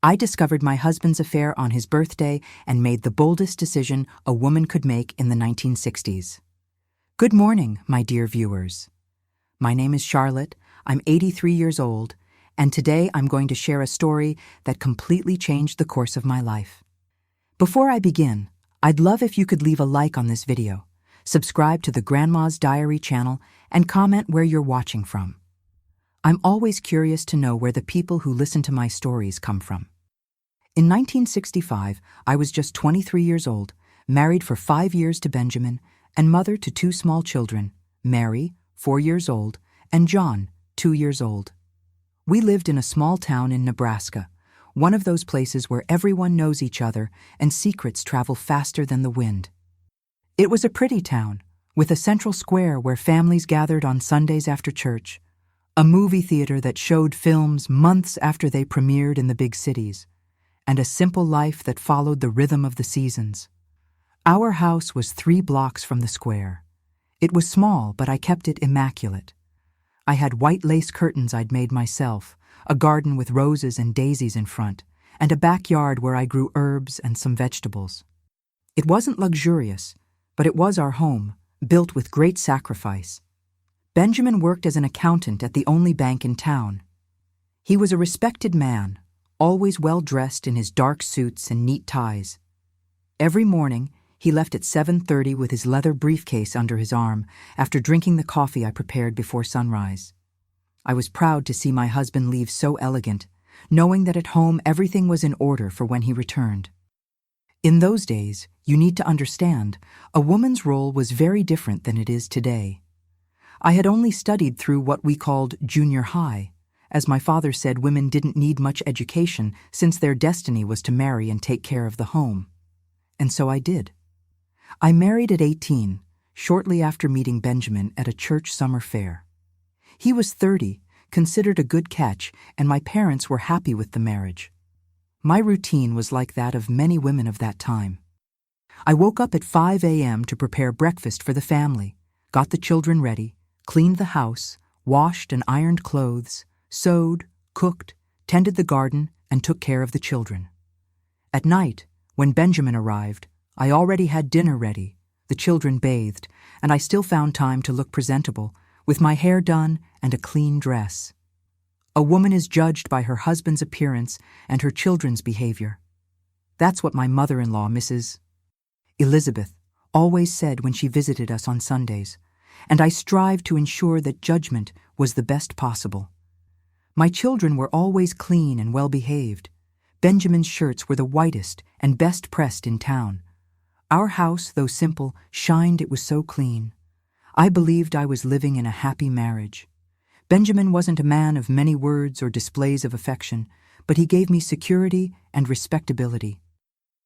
I discovered my husband's affair on his birthday and made the boldest decision a woman could make in the 1960s. Good morning, my dear viewers. My name is Charlotte, I'm 83 years old, and today I'm going to share a story that completely changed the course of my life. Before I begin, I'd love if you could leave a like on this video, subscribe to the Grandma's Diary channel, and comment where you're watching from. I'm always curious to know where the people who listen to my stories come from. In 1965, I was just 23 years old, married for 5 years to Benjamin, and mother to 2 small children, Mary, 4 years old, and John, 2 years old. We lived in a small town in Nebraska, one of those places where everyone knows each other and secrets travel faster than the wind. It was a pretty town, with a central square where families gathered on Sundays after church, a movie theater that showed films months after they premiered in the big cities, and a simple life that followed the rhythm of the seasons. Our house was 3 blocks from the square. It was small, but I kept it immaculate. I had white lace curtains I'd made myself, a garden with roses and daisies in front, and a backyard where I grew herbs and some vegetables. It wasn't luxurious, but it was our home, built with great sacrifice. Benjamin worked as an accountant at the only bank in town. He was a respected man, always well-dressed in his dark suits and neat ties. Every morning, he left at 7:30 with his leather briefcase under his arm after drinking the coffee I prepared before sunrise. I was proud to see my husband leave so elegant, knowing that at home everything was in order for when he returned. In those days, you need to understand, a woman's role was very different than it is today. I had only studied through what we called junior high, as my father said women didn't need much education since their destiny was to marry and take care of the home. And so I did. I married at 18, shortly after meeting Benjamin at a church summer fair. He was 30, considered a good catch, and my parents were happy with the marriage. My routine was like that of many women of that time. I woke up at 5 a.m. to prepare breakfast for the family, got the children ready, cleaned the house, washed and ironed clothes, sewed, cooked, tended the garden, and took care of the children. At night, when Benjamin arrived, I already had dinner ready, the children bathed, and I still found time to look presentable, with my hair done and a clean dress. A woman is judged by her husband's appearance and her children's behavior. That's what my mother-in-law, Mrs. Elizabeth, always said when she visited us on Sundays, and I strived to ensure that judgment was the best possible. My children were always clean and well-behaved. Benjamin's shirts were the whitest and best pressed in town. Our house, though simple, shined it was so clean. I believed I was living in a happy marriage. Benjamin wasn't a man of many words or displays of affection, but he gave me security and respectability.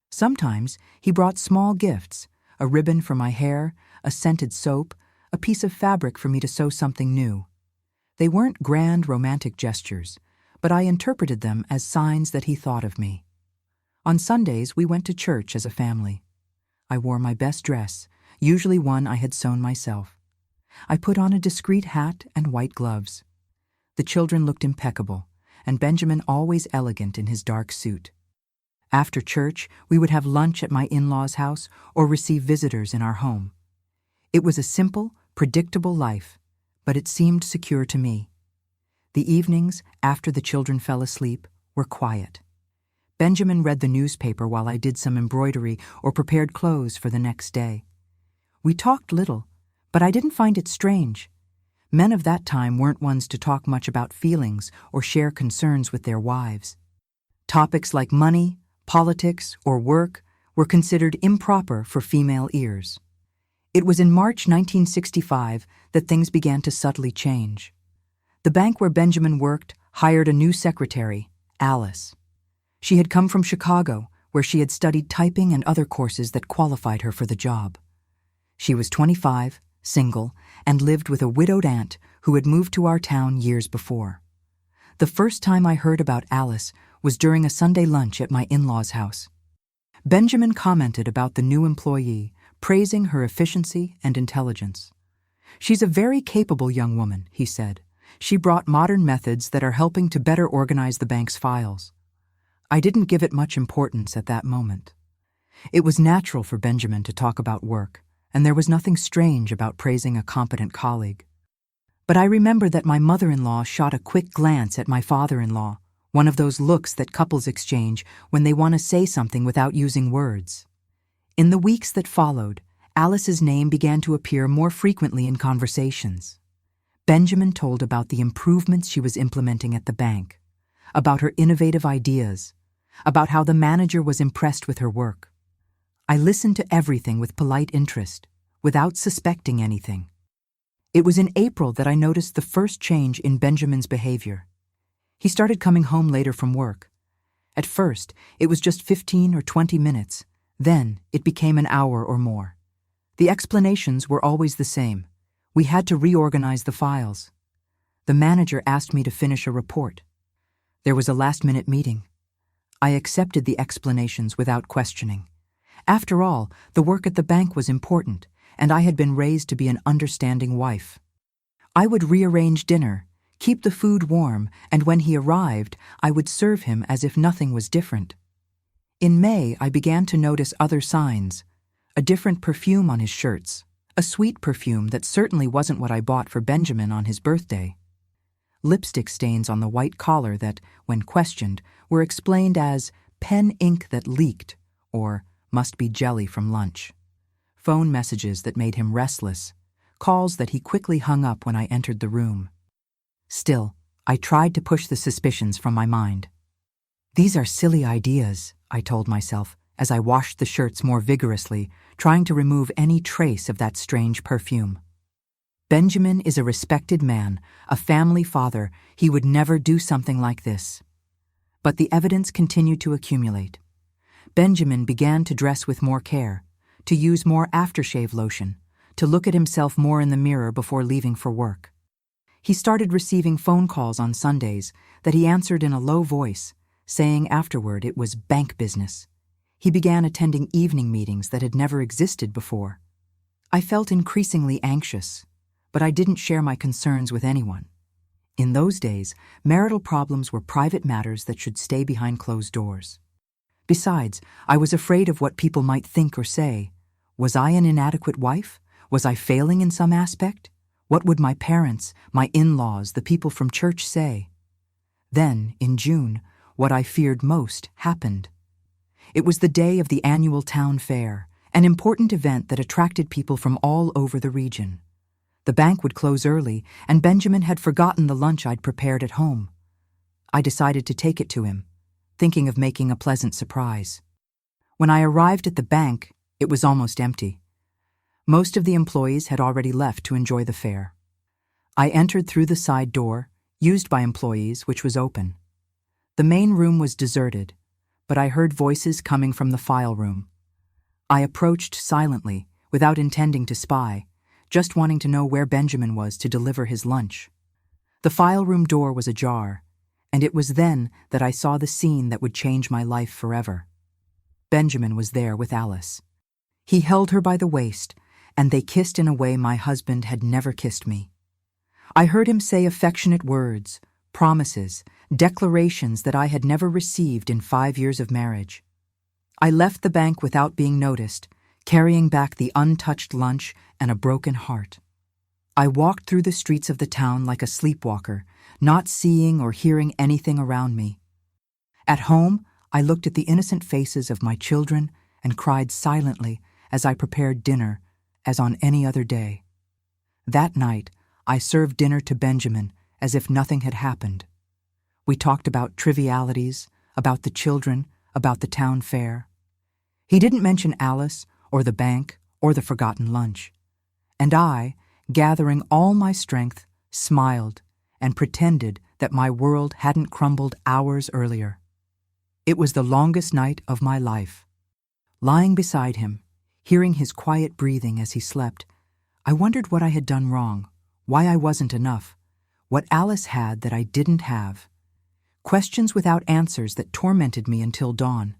Sometimes he brought small gifts, a ribbon for my hair, a scented soap, a piece of fabric for me to sew something new. They weren't grand romantic gestures, but I interpreted them as signs that he thought of me. On Sundays, we went to church as a family. I wore my best dress, usually one I had sewn myself. I put on a discreet hat and white gloves. The children looked impeccable, and Benjamin always elegant in his dark suit. After church, we would have lunch at my in-laws' house or receive visitors in our home. It was a simple, predictable life, but it seemed secure to me. The evenings, after the children fell asleep, were quiet. Benjamin read the newspaper while I did some embroidery or prepared clothes for the next day. We talked little, but I didn't find it strange. Men of that time weren't ones to talk much about feelings or share concerns with their wives. Topics like money, politics, or work were considered improper for female ears. It was in March 1965 that things began to subtly change. The bank where Benjamin worked hired a new secretary, Alice. She had come from Chicago, where she had studied typing and other courses that qualified her for the job. She was 25, single, and lived with a widowed aunt who had moved to our town years before. The first time I heard about Alice was during a Sunday lunch at my in-laws' house. Benjamin commented about the new employee, praising her efficiency and intelligence. "She's a very capable young woman," he said. "She brought modern methods that are helping to better organize the bank's files." I didn't give it much importance at that moment. It was natural for Benjamin to talk about work, and there was nothing strange about praising a competent colleague. But I remember that my mother-in-law shot a quick glance at my father-in-law, one of those looks that couples exchange when they want to say something without using words. In the weeks that followed, Alice's name began to appear more frequently in conversations. Benjamin told about the improvements she was implementing at the bank, about her innovative ideas, about how the manager was impressed with her work. I listened to everything with polite interest, without suspecting anything. It was in April that I noticed the first change in Benjamin's behavior. He started coming home later from work. At first, it was just 15 or 20 minutes. Then, it became an hour or more. The explanations were always the same. We had to reorganize the files. The manager asked me to finish a report. There was a last-minute meeting. I accepted the explanations without questioning. After all, the work at the bank was important, and I had been raised to be an understanding wife. I would rearrange dinner, keep the food warm, and when he arrived, I would serve him as if nothing was different. In May, I began to notice other signs. A different perfume on his shirts, a sweet perfume that certainly wasn't what I bought for Benjamin on his birthday. Lipstick stains on the white collar that, when questioned, were explained as pen ink that leaked, or must be jelly from lunch. Phone messages that made him restless, calls that he quickly hung up when I entered the room. Still, I tried to push the suspicions from my mind. These are silly ideas, I told myself, as I washed the shirts more vigorously, trying to remove any trace of that strange perfume. Benjamin is a respected man, a family father. He would never do something like this. But the evidence continued to accumulate. Benjamin began to dress with more care, to use more aftershave lotion, to look at himself more in the mirror before leaving for work. He started receiving phone calls on Sundays that he answered in a low voice, saying afterward it was bank business. He began attending evening meetings that had never existed before. I felt increasingly anxious, but I didn't share my concerns with anyone. In those days, marital problems were private matters that should stay behind closed doors. Besides, I was afraid of what people might think or say. Was I an inadequate wife? Was I failing in some aspect? What would my parents, my in-laws, the people from church say? Then, in June, what I feared most happened. It was the day of the annual town fair, an important event that attracted people from all over the region. The bank would close early, and Benjamin had forgotten the lunch I'd prepared at home. I decided to take it to him, thinking of making a pleasant surprise. When I arrived at the bank, it was almost empty. Most of the employees had already left to enjoy the fair. I entered through the side door, used by employees, which was open. The main room was deserted, but I heard voices coming from the file room. I approached silently, without intending to spy, just wanting to know where Benjamin was to deliver his lunch. The file room door was ajar, and it was then that I saw the scene that would change my life forever. Benjamin was there with Alice. He held her by the waist, and they kissed in a way my husband had never kissed me. I heard him say affectionate words, promises, declarations that I had never received in 5 years of marriage. I left the bank without being noticed, carrying back the untouched lunch and a broken heart. I walked through the streets of the town like a sleepwalker, not seeing or hearing anything around me. At home, I looked at the innocent faces of my children and cried silently as I prepared dinner, as on any other day. That night, I served dinner to Benjamin as if nothing had happened. We talked about trivialities, about the children, about the town fair. He didn't mention Alice, or the bank, or the forgotten lunch. And I, gathering all my strength, smiled and pretended that my world hadn't crumbled hours earlier. It was the longest night of my life. Lying beside him, hearing his quiet breathing as he slept, I wondered what I had done wrong, why I wasn't enough, what Alice had that I didn't have. Questions without answers that tormented me until dawn.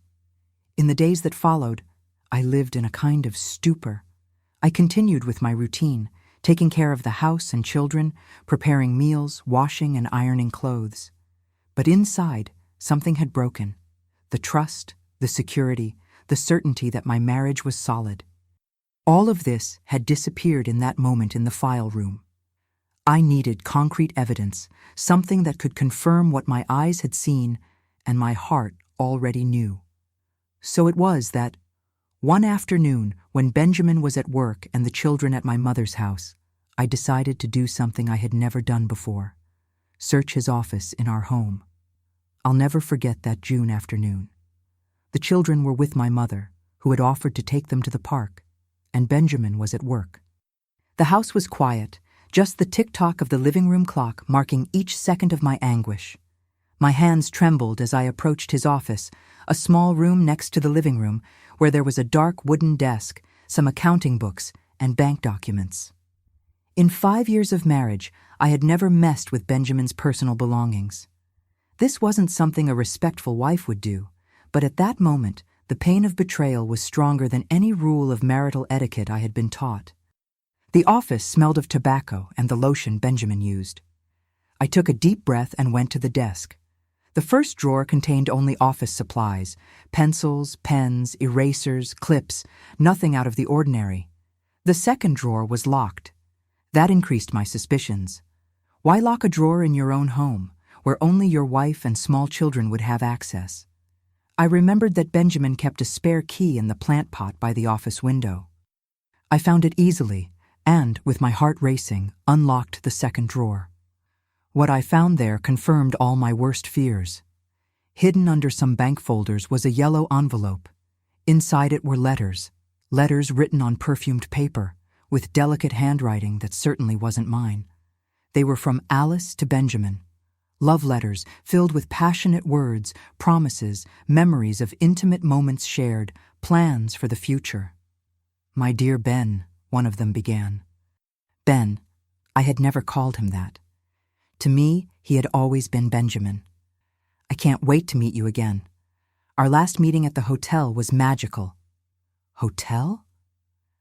In the days that followed, I lived in a kind of stupor. I continued with my routine, taking care of the house and children, preparing meals, washing and ironing clothes. But inside, something had broken. the trust, the security, the certainty that my marriage was solid. All of this had disappeared in that moment in the file room. I needed concrete evidence, something that could confirm what my eyes had seen and my heart already knew. So it was that, one afternoon, when Benjamin was at work and the children at my mother's house, I decided to do something I had never done before: search his office in our home. I'll never forget that June afternoon. The children were with my mother, who had offered to take them to the park, and Benjamin was at work. The house was quiet, just the tick-tock of the living room clock marking each second of my anguish. My hands trembled as I approached his office, a small room next to the living room where there was a dark wooden desk, some accounting books, and bank documents. In 5 years of marriage, I had never messed with Benjamin's personal belongings. This wasn't something a respectful wife would do, but at that moment, the pain of betrayal was stronger than any rule of marital etiquette I had been taught. The office smelled of tobacco and the lotion Benjamin used. I took a deep breath and went to the desk. The first drawer contained only office supplies: pencils, pens, erasers, clips, nothing out of the ordinary. The second drawer was locked. That increased my suspicions. Why lock a drawer in your own home, where only your wife and small children would have access? I remembered that Benjamin kept a spare key in the plant pot by the office window. I found it easily, and, with my heart racing, unlocked the second drawer. What I found there confirmed all my worst fears. Hidden under some bank folders was a yellow envelope. Inside it were letters written on perfumed paper, with delicate handwriting that certainly wasn't mine. They were from Alice to Benjamin. Love letters filled with passionate words, promises, memories of intimate moments shared, plans for the future. "My dear Ben," one of them began. Ben, I had never called him that. To me, he had always been Benjamin. "I can't wait to meet you again. Our last meeting at the hotel was magical." Hotel?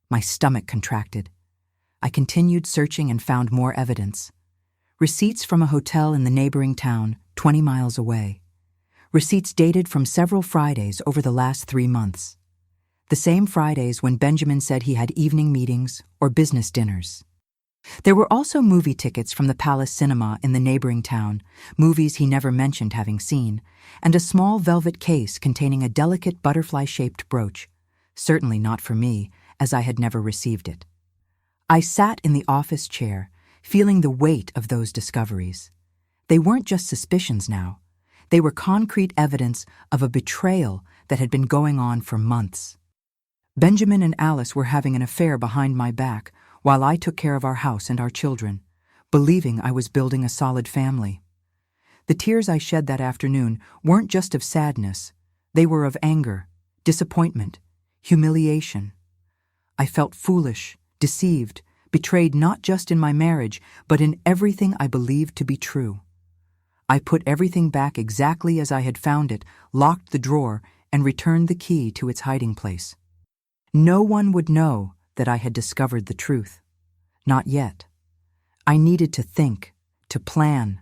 My stomach contracted. I continued searching and found more evidence. Receipts from a hotel in the neighboring town, 20 miles away. Receipts dated from several Fridays over the last 3 months. The same Fridays when Benjamin said he had evening meetings or business dinners. There were also movie tickets from the Palace Cinema in the neighboring town, movies he never mentioned having seen, and a small velvet case containing a delicate butterfly-shaped brooch, certainly not for me, as I had never received it. I sat in the office chair, feeling the weight of those discoveries. They weren't just suspicions now. They were concrete evidence of a betrayal that had been going on for months. Benjamin and Alice were having an affair behind my back, while I took care of our house and our children, believing I was building a solid family. The tears I shed that afternoon weren't just of sadness. They were of anger, disappointment, humiliation. I felt foolish, deceived, betrayed not just in my marriage, but in everything I believed to be true. I put everything back exactly as I had found it, locked the drawer, and returned the key to its hiding place. No one would know that I had discovered the truth. Not yet. I needed to think, to plan,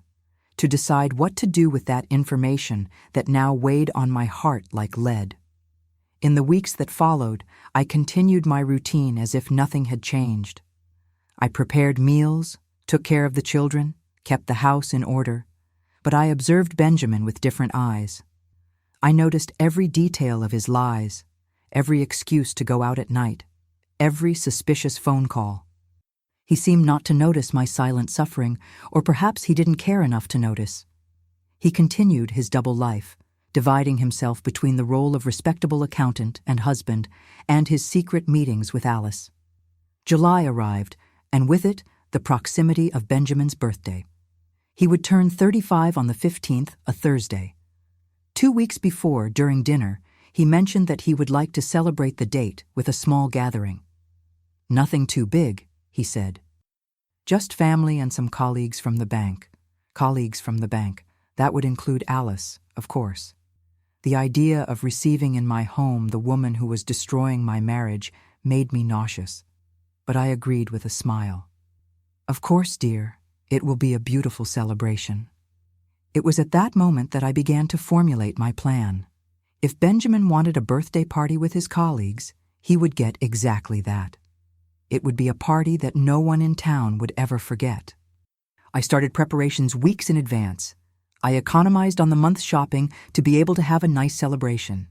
to decide what to do with that information that now weighed on my heart like lead. In the weeks that followed, I continued my routine as if nothing had changed. I prepared meals, took care of the children, kept the house in order, but I observed Benjamin with different eyes. I noticed every detail of his lies, every excuse to go out at night, every suspicious phone call. He seemed not to notice my silent suffering, or perhaps he didn't care enough to notice. He continued his double life, dividing himself between the role of respectable accountant and husband and his secret meetings with Alice. July arrived, and with it, the proximity of Benjamin's birthday. He would turn 35 on the 15th, a Thursday. 2 weeks before, during dinner, he mentioned that he would like to celebrate the date with a small gathering. "Nothing too big," he said. "Just family and some colleagues from the bank." Colleagues from the bank. That would include Alice, of course. The idea of receiving in my home the woman who was destroying my marriage made me nauseous, but I agreed with a smile. "Of course, dear, it will be a beautiful celebration." It was at that moment that I began to formulate my plan. If Benjamin wanted a birthday party with his colleagues, he would get exactly that. It would be a party that no one in town would ever forget. I started preparations weeks in advance. I economized on the month's shopping to be able to have a nice celebration.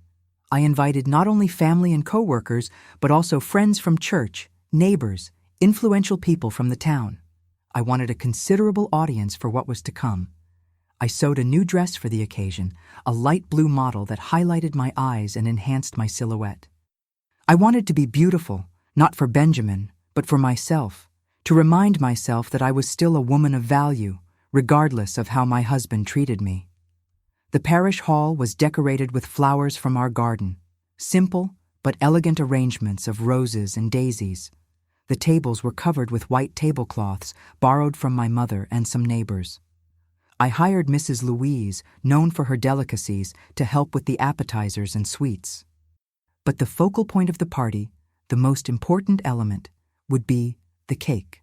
I invited not only family and coworkers, but also friends from church, neighbors, influential people from the town. I wanted a considerable audience for what was to come. I sewed a new dress for the occasion, a light blue model that highlighted my eyes and enhanced my silhouette. I wanted to be beautiful, not for Benjamin, but for myself, to remind myself that I was still a woman of value, regardless of how my husband treated me. The parish hall was decorated with flowers from our garden, simple but elegant arrangements of roses and daisies. The tables were covered with white tablecloths borrowed from my mother and some neighbors. I hired Mrs. Louise, known for her delicacies, to help with the appetizers and sweets. But the focal point of the party, the most important element, would be the cake.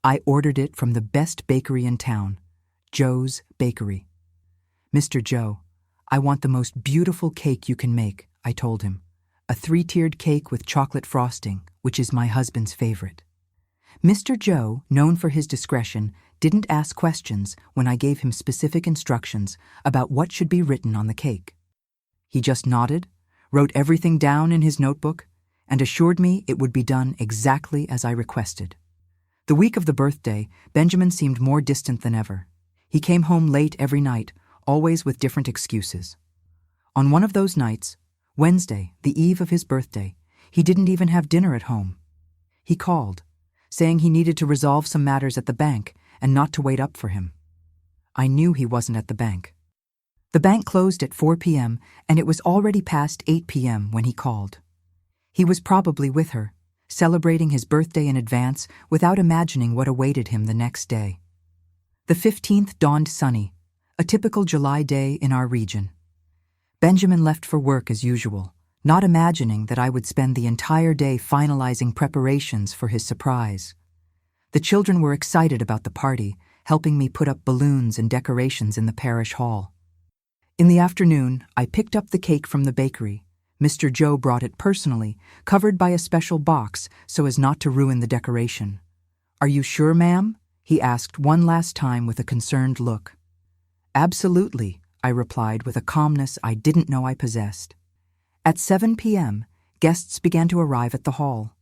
I ordered it from the best bakery in town, Joe's Bakery. "Mr. Joe, I want the most beautiful cake you can make," I told him. "A 3-tiered cake with chocolate frosting, which is my husband's favorite." Mr. Joe, known for his discretion, didn't ask questions when I gave him specific instructions about what should be written on the cake. He just nodded, wrote everything down in his notebook, and assured me it would be done exactly as I requested. The week of the birthday, Benjamin seemed more distant than ever. He came home late every night, always with different excuses. On one of those nights, Wednesday, the eve of his birthday, he didn't even have dinner at home. He called, saying he needed to resolve some matters at the bank and not to wait up for him. I knew he wasn't at the bank. The bank closed at 4 p.m. and it was already past 8 p.m. when he called. He was probably with her, celebrating his birthday in advance without imagining what awaited him the next day. The 15th dawned sunny, a typical July day in our region. Benjamin left for work as usual, not imagining that I would spend the entire day finalizing preparations for his surprise. The children were excited about the party, helping me put up balloons and decorations in the parish hall. In the afternoon, I picked up the cake from the bakery. Mr. Joe brought it personally, covered by a special box so as not to ruin the decoration. "Are you sure, ma'am?" he asked one last time with a concerned look. "Absolutely," I replied with a calmness I didn't know I possessed. At 7 p.m., guests began to arrive at the hall.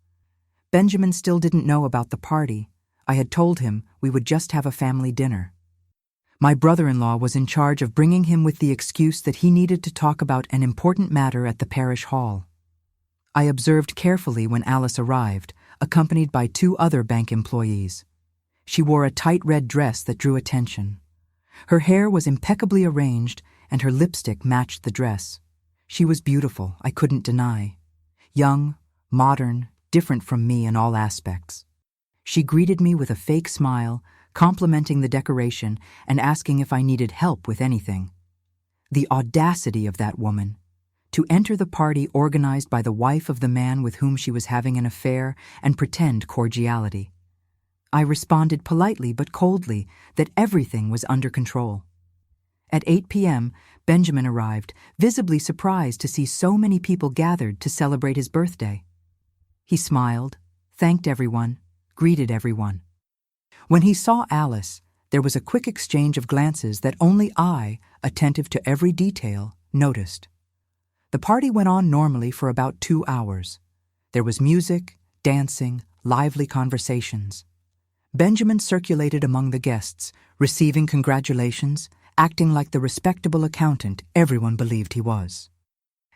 Benjamin still didn't know about the party. I had told him we would just have a family dinner. My brother-in-law was in charge of bringing him with the excuse that he needed to talk about an important matter at the parish hall. I observed carefully when Alice arrived, accompanied by 2 other bank employees. She wore a tight red dress that drew attention. Her hair was impeccably arranged, and her lipstick matched the dress. She was beautiful, I couldn't deny. Young, modern, different from me in all aspects. She greeted me with a fake smile, complimenting the decoration and asking if I needed help with anything. The audacity of that woman, to enter the party organized by the wife of the man with whom she was having an affair and pretend cordiality. I responded politely but coldly that everything was under control. At 8 p.m., Benjamin arrived, visibly surprised to see so many people gathered to celebrate his birthday. He smiled, thanked everyone, greeted everyone. When he saw Alice, there was a quick exchange of glances that only I, attentive to every detail, noticed. The party went on normally for about 2 hours. There was music, dancing, lively conversations. Benjamin circulated among the guests, receiving congratulations, acting like the respectable accountant everyone believed he was.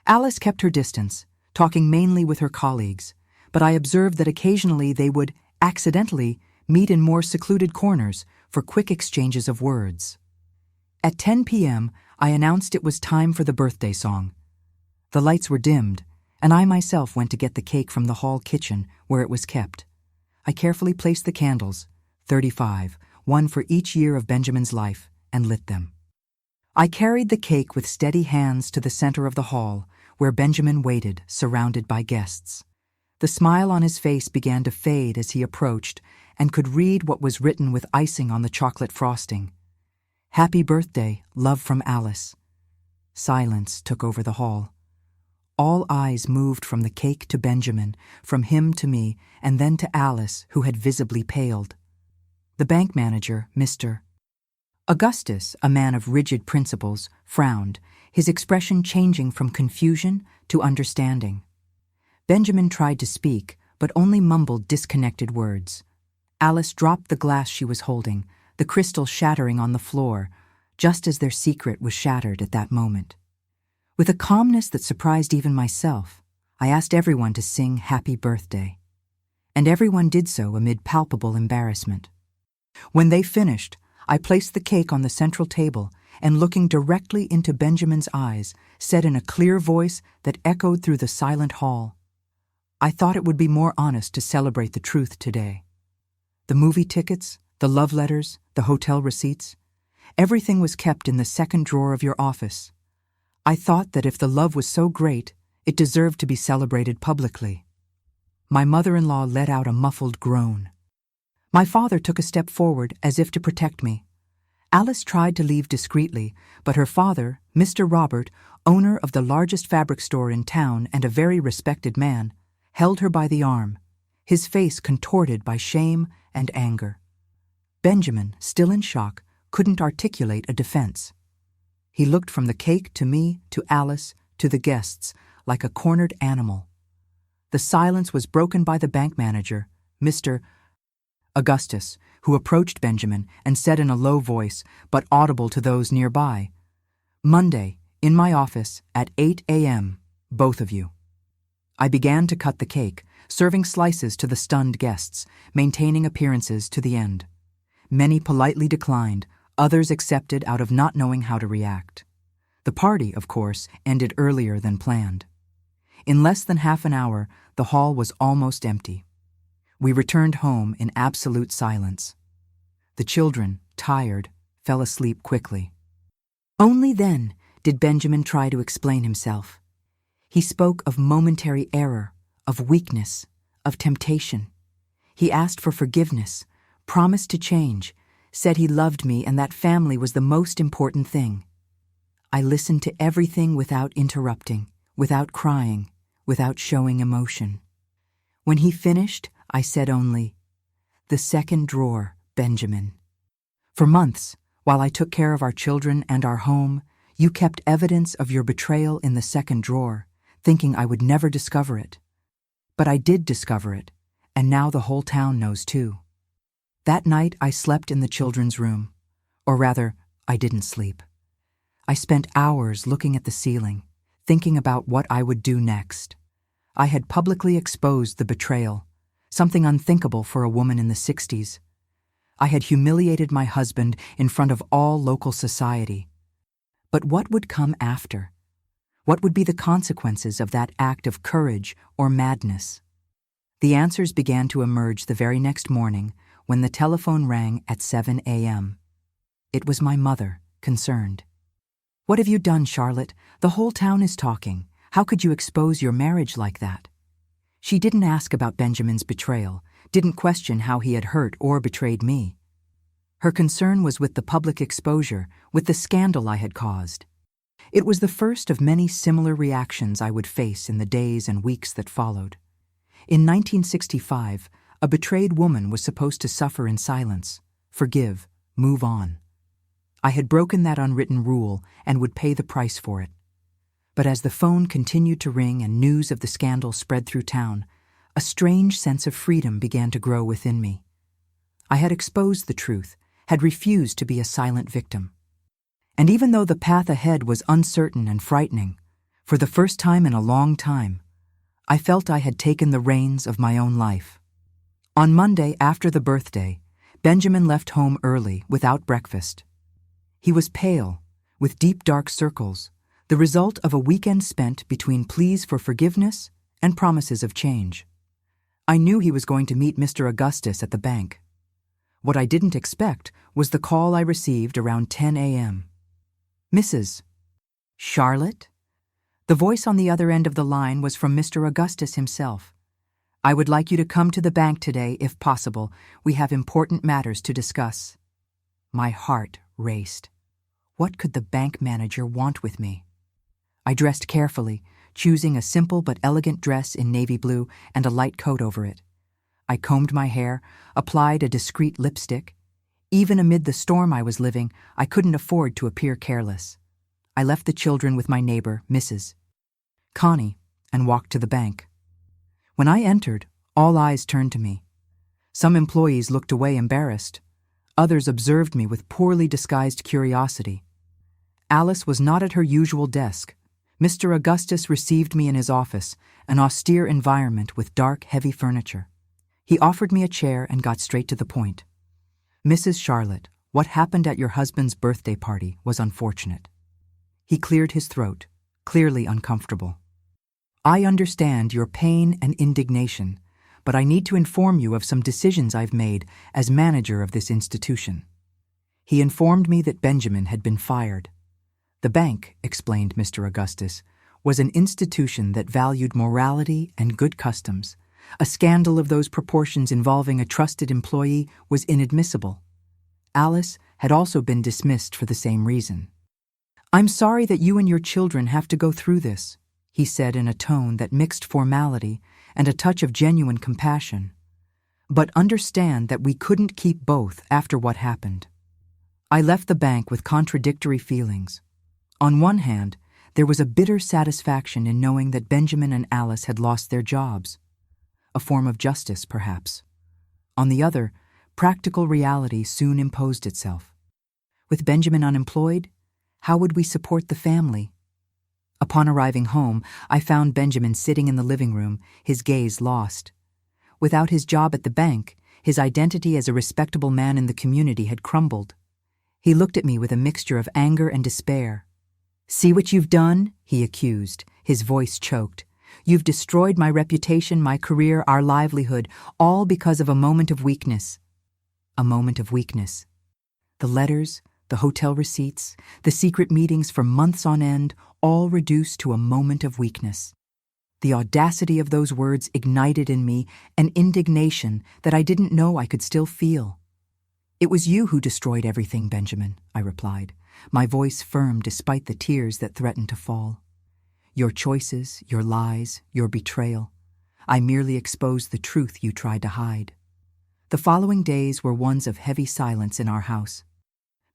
Alice kept her distance, talking mainly with her colleagues, but I observed that occasionally they would, accidentally, meet in more secluded corners for quick exchanges of words. At 10 p.m., I announced it was time for the birthday song. The lights were dimmed, and I myself went to get the cake from the hall kitchen where it was kept. I carefully placed the candles, 35, one for each year of Benjamin's life, and lit them. I carried the cake with steady hands to the center of the hall, where Benjamin waited, surrounded by guests. The smile on his face began to fade as he approached, and could read what was written with icing on the chocolate frosting. "Happy birthday, love from Alice." Silence took over the hall. All eyes moved from the cake to Benjamin, from him to me, and then to Alice, who had visibly paled. The bank manager, Mr. Augustus, a man of rigid principles, frowned, his expression changing from confusion to understanding. Benjamin tried to speak, but only mumbled disconnected words. Alice dropped the glass she was holding, the crystal shattering on the floor, just as their secret was shattered at that moment. With a calmness that surprised even myself, I asked everyone to sing Happy Birthday. And everyone did so amid palpable embarrassment. When they finished, I placed the cake on the central table and, looking directly into Benjamin's eyes, said in a clear voice that echoed through the silent hall, "I thought it would be more honest to celebrate the truth today. The movie tickets, the love letters, the hotel receipts, everything was kept in the second drawer of your office. I thought that if the love was so great, it deserved to be celebrated publicly." My mother-in-law let out a muffled groan. My father took a step forward as if to protect me. Alice tried to leave discreetly, but her father, Mr. Robert, owner of the largest fabric store in town and a very respected man, held her by the arm, his face contorted by shame and anger. Benjamin, still in shock, couldn't articulate a defense. He looked from the cake to me, to Alice, to the guests, like a cornered animal. The silence was broken by the bank manager, Mr. Augustus, who approached Benjamin and said in a low voice, but audible to those nearby, "Monday, in my office, at 8 a.m., both of you." I began to cut the cake, serving slices to the stunned guests, maintaining appearances to the end. Many politely declined, others accepted out of not knowing how to react. The party, of course, ended earlier than planned. In less than half an hour, the hall was almost empty. We returned home in absolute silence. The children, tired, fell asleep quickly. Only then did Benjamin try to explain himself. He spoke of momentary error, of weakness, of temptation. He asked for forgiveness, promised to change, said he loved me and that family was the most important thing. I listened to everything without interrupting, without crying, without showing emotion. When he finished, I said only, "The second drawer, Benjamin. For months, while I took care of our children and our home, you kept evidence of your betrayal in the second drawer, thinking I would never discover it. But I did discover it, and now the whole town knows too." That night I slept in the children's room. Or rather, I didn't sleep. I spent hours looking at the ceiling, thinking about what I would do next. I had publicly exposed the betrayal, something unthinkable for a woman in the 60s. I had humiliated my husband in front of all local society. But what would come after? What would be the consequences of that act of courage or madness? The answers began to emerge the very next morning when the telephone rang at 7 a.m. It was my mother, concerned. "What have you done, Charlotte? The whole town is talking. How could you expose your marriage like that?" She didn't ask about Benjamin's betrayal, didn't question how he had hurt or betrayed me. Her concern was with the public exposure, with the scandal I had caused. It was the first of many similar reactions I would face in the days and weeks that followed. In 1965, a betrayed woman was supposed to suffer in silence, forgive, move on. I had broken that unwritten rule and would pay the price for it. But as the phone continued to ring and news of the scandal spread through town, a strange sense of freedom began to grow within me. I had exposed the truth, had refused to be a silent victim. And even though the path ahead was uncertain and frightening, for the first time in a long time, I felt I had taken the reins of my own life. On Monday after the birthday, Benjamin left home early without breakfast. He was pale, with deep dark circles, the result of a weekend spent between pleas for forgiveness and promises of change. I knew he was going to meet Mr. Augustus at the bank. What I didn't expect was the call I received around 10 a.m. "Mrs. Charlotte?" The voice on the other end of the line was from Mr. Augustus himself. "I would like you to come to the bank today, if possible. We have important matters to discuss." My heart raced. What could the bank manager want with me? I dressed carefully, choosing a simple but elegant dress in navy blue and a light coat over it. I combed my hair, applied a discreet lipstick. Even amid the storm I was living, I couldn't afford to appear careless. I left the children with my neighbor, Mrs. Connie, and walked to the bank. When I entered, all eyes turned to me. Some employees looked away embarrassed. Others observed me with poorly disguised curiosity. Alice was not at her usual desk. Mr. Augustus received me in his office, an austere environment with dark, heavy furniture. He offered me a chair and got straight to the point. "Mrs. Charlotte, what happened at your husband's birthday party was unfortunate." He cleared his throat, clearly uncomfortable. "I understand your pain and indignation, but I need to inform you of some decisions I've made as manager of this institution." He informed me that Benjamin had been fired. "The bank," explained Mr. Augustus, "was an institution that valued morality and good customs. A scandal of those proportions involving a trusted employee was inadmissible. Alice had also been dismissed for the same reason." "I'm sorry that you and your children have to go through this," he said in a tone that mixed formality and a touch of genuine compassion. "But understand that we couldn't keep both after what happened." I left the bank with contradictory feelings. On one hand, there was a bitter satisfaction in knowing that Benjamin and Alice had lost their jobs. A form of justice, perhaps. On the other, practical reality soon imposed itself. With Benjamin unemployed, how would we support the family? Upon arriving home, I found Benjamin sitting in the living room, his gaze lost. Without his job at the bank, his identity as a respectable man in the community had crumbled. He looked at me with a mixture of anger and despair. "See what you've done?" he accused, his voice choked. "You've destroyed my reputation, my career, our livelihood, all because of a moment of weakness." A moment of weakness. The letters, the hotel receipts, the secret meetings for months on end, all reduced to a moment of weakness. The audacity of those words ignited in me an indignation that I didn't know I could still feel. "It was you who destroyed everything, Benjamin," I replied, my voice firm despite the tears that threatened to fall. "Your choices, your lies, your betrayal. I merely exposed the truth you tried to hide." The following days were ones of heavy silence in our house.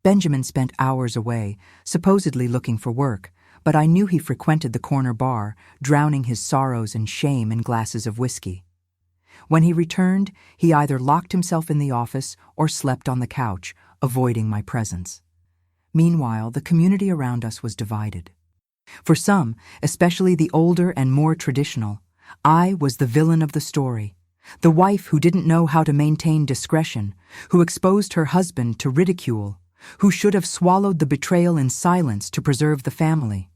Benjamin spent hours away, supposedly looking for work, but I knew he frequented the corner bar, drowning his sorrows and shame in glasses of whiskey. When he returned, he either locked himself in the office or slept on the couch, avoiding my presence. Meanwhile, the community around us was divided. For some, especially the older and more traditional, I was the villain of the story, the wife who didn't know how to maintain discretion, who exposed her husband to ridicule, who should have swallowed the betrayal in silence to preserve the family.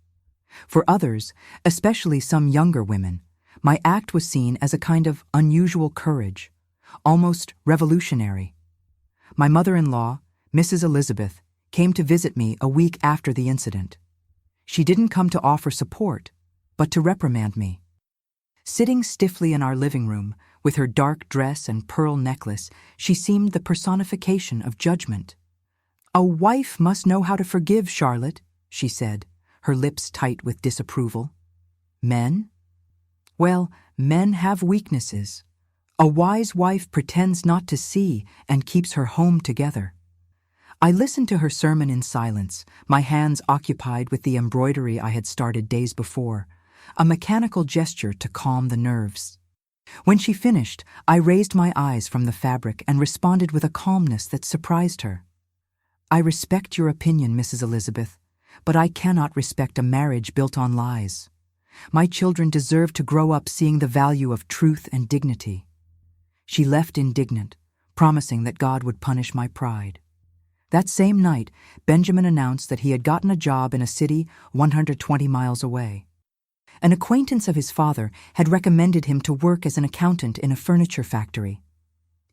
For others, especially some younger women, my act was seen as a kind of unusual courage, almost revolutionary. My mother-in-law, Mrs. Elizabeth, came to visit me a week after the incident. She didn't come to offer support, but to reprimand me. Sitting stiffly in our living room, with her dark dress and pearl necklace, she seemed the personification of judgment. "A wife must know how to forgive, Charlotte," she said, her lips tight with disapproval. "Men? Well, men have weaknesses. A wise wife pretends not to see and keeps her home together." I listened to her sermon in silence, my hands occupied with the embroidery I had started days before, a mechanical gesture to calm the nerves. When she finished, I raised my eyes from the fabric and responded with a calmness that surprised her. "I respect your opinion, Mrs. Elizabeth, but I cannot respect a marriage built on lies. My children deserve to grow up seeing the value of truth and dignity." She left indignant, promising that God would punish my pride. That same night, Benjamin announced that he had gotten a job in a city 120 miles away. An acquaintance of his father had recommended him to work as an accountant in a furniture factory.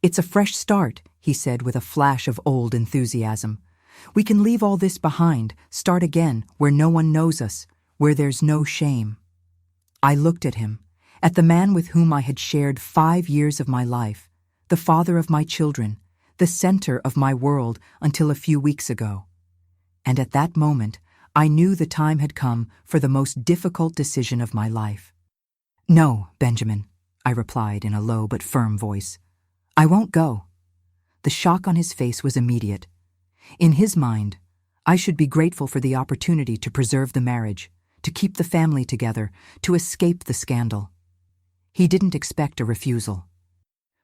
"It's a fresh start," he said with a flash of old enthusiasm. "We can leave all this behind, start again, where no one knows us, where there's no shame." I looked at him, at the man with whom I had shared 5 years of my life, the father of my children, the center of my world until a few weeks ago. And at that moment, I knew the time had come for the most difficult decision of my life. "No, Benjamin," I replied in a low but firm voice. "I won't go." The shock on his face was immediate. In his mind, I should be grateful for the opportunity to preserve the marriage, to keep the family together, to escape the scandal. He didn't expect a refusal.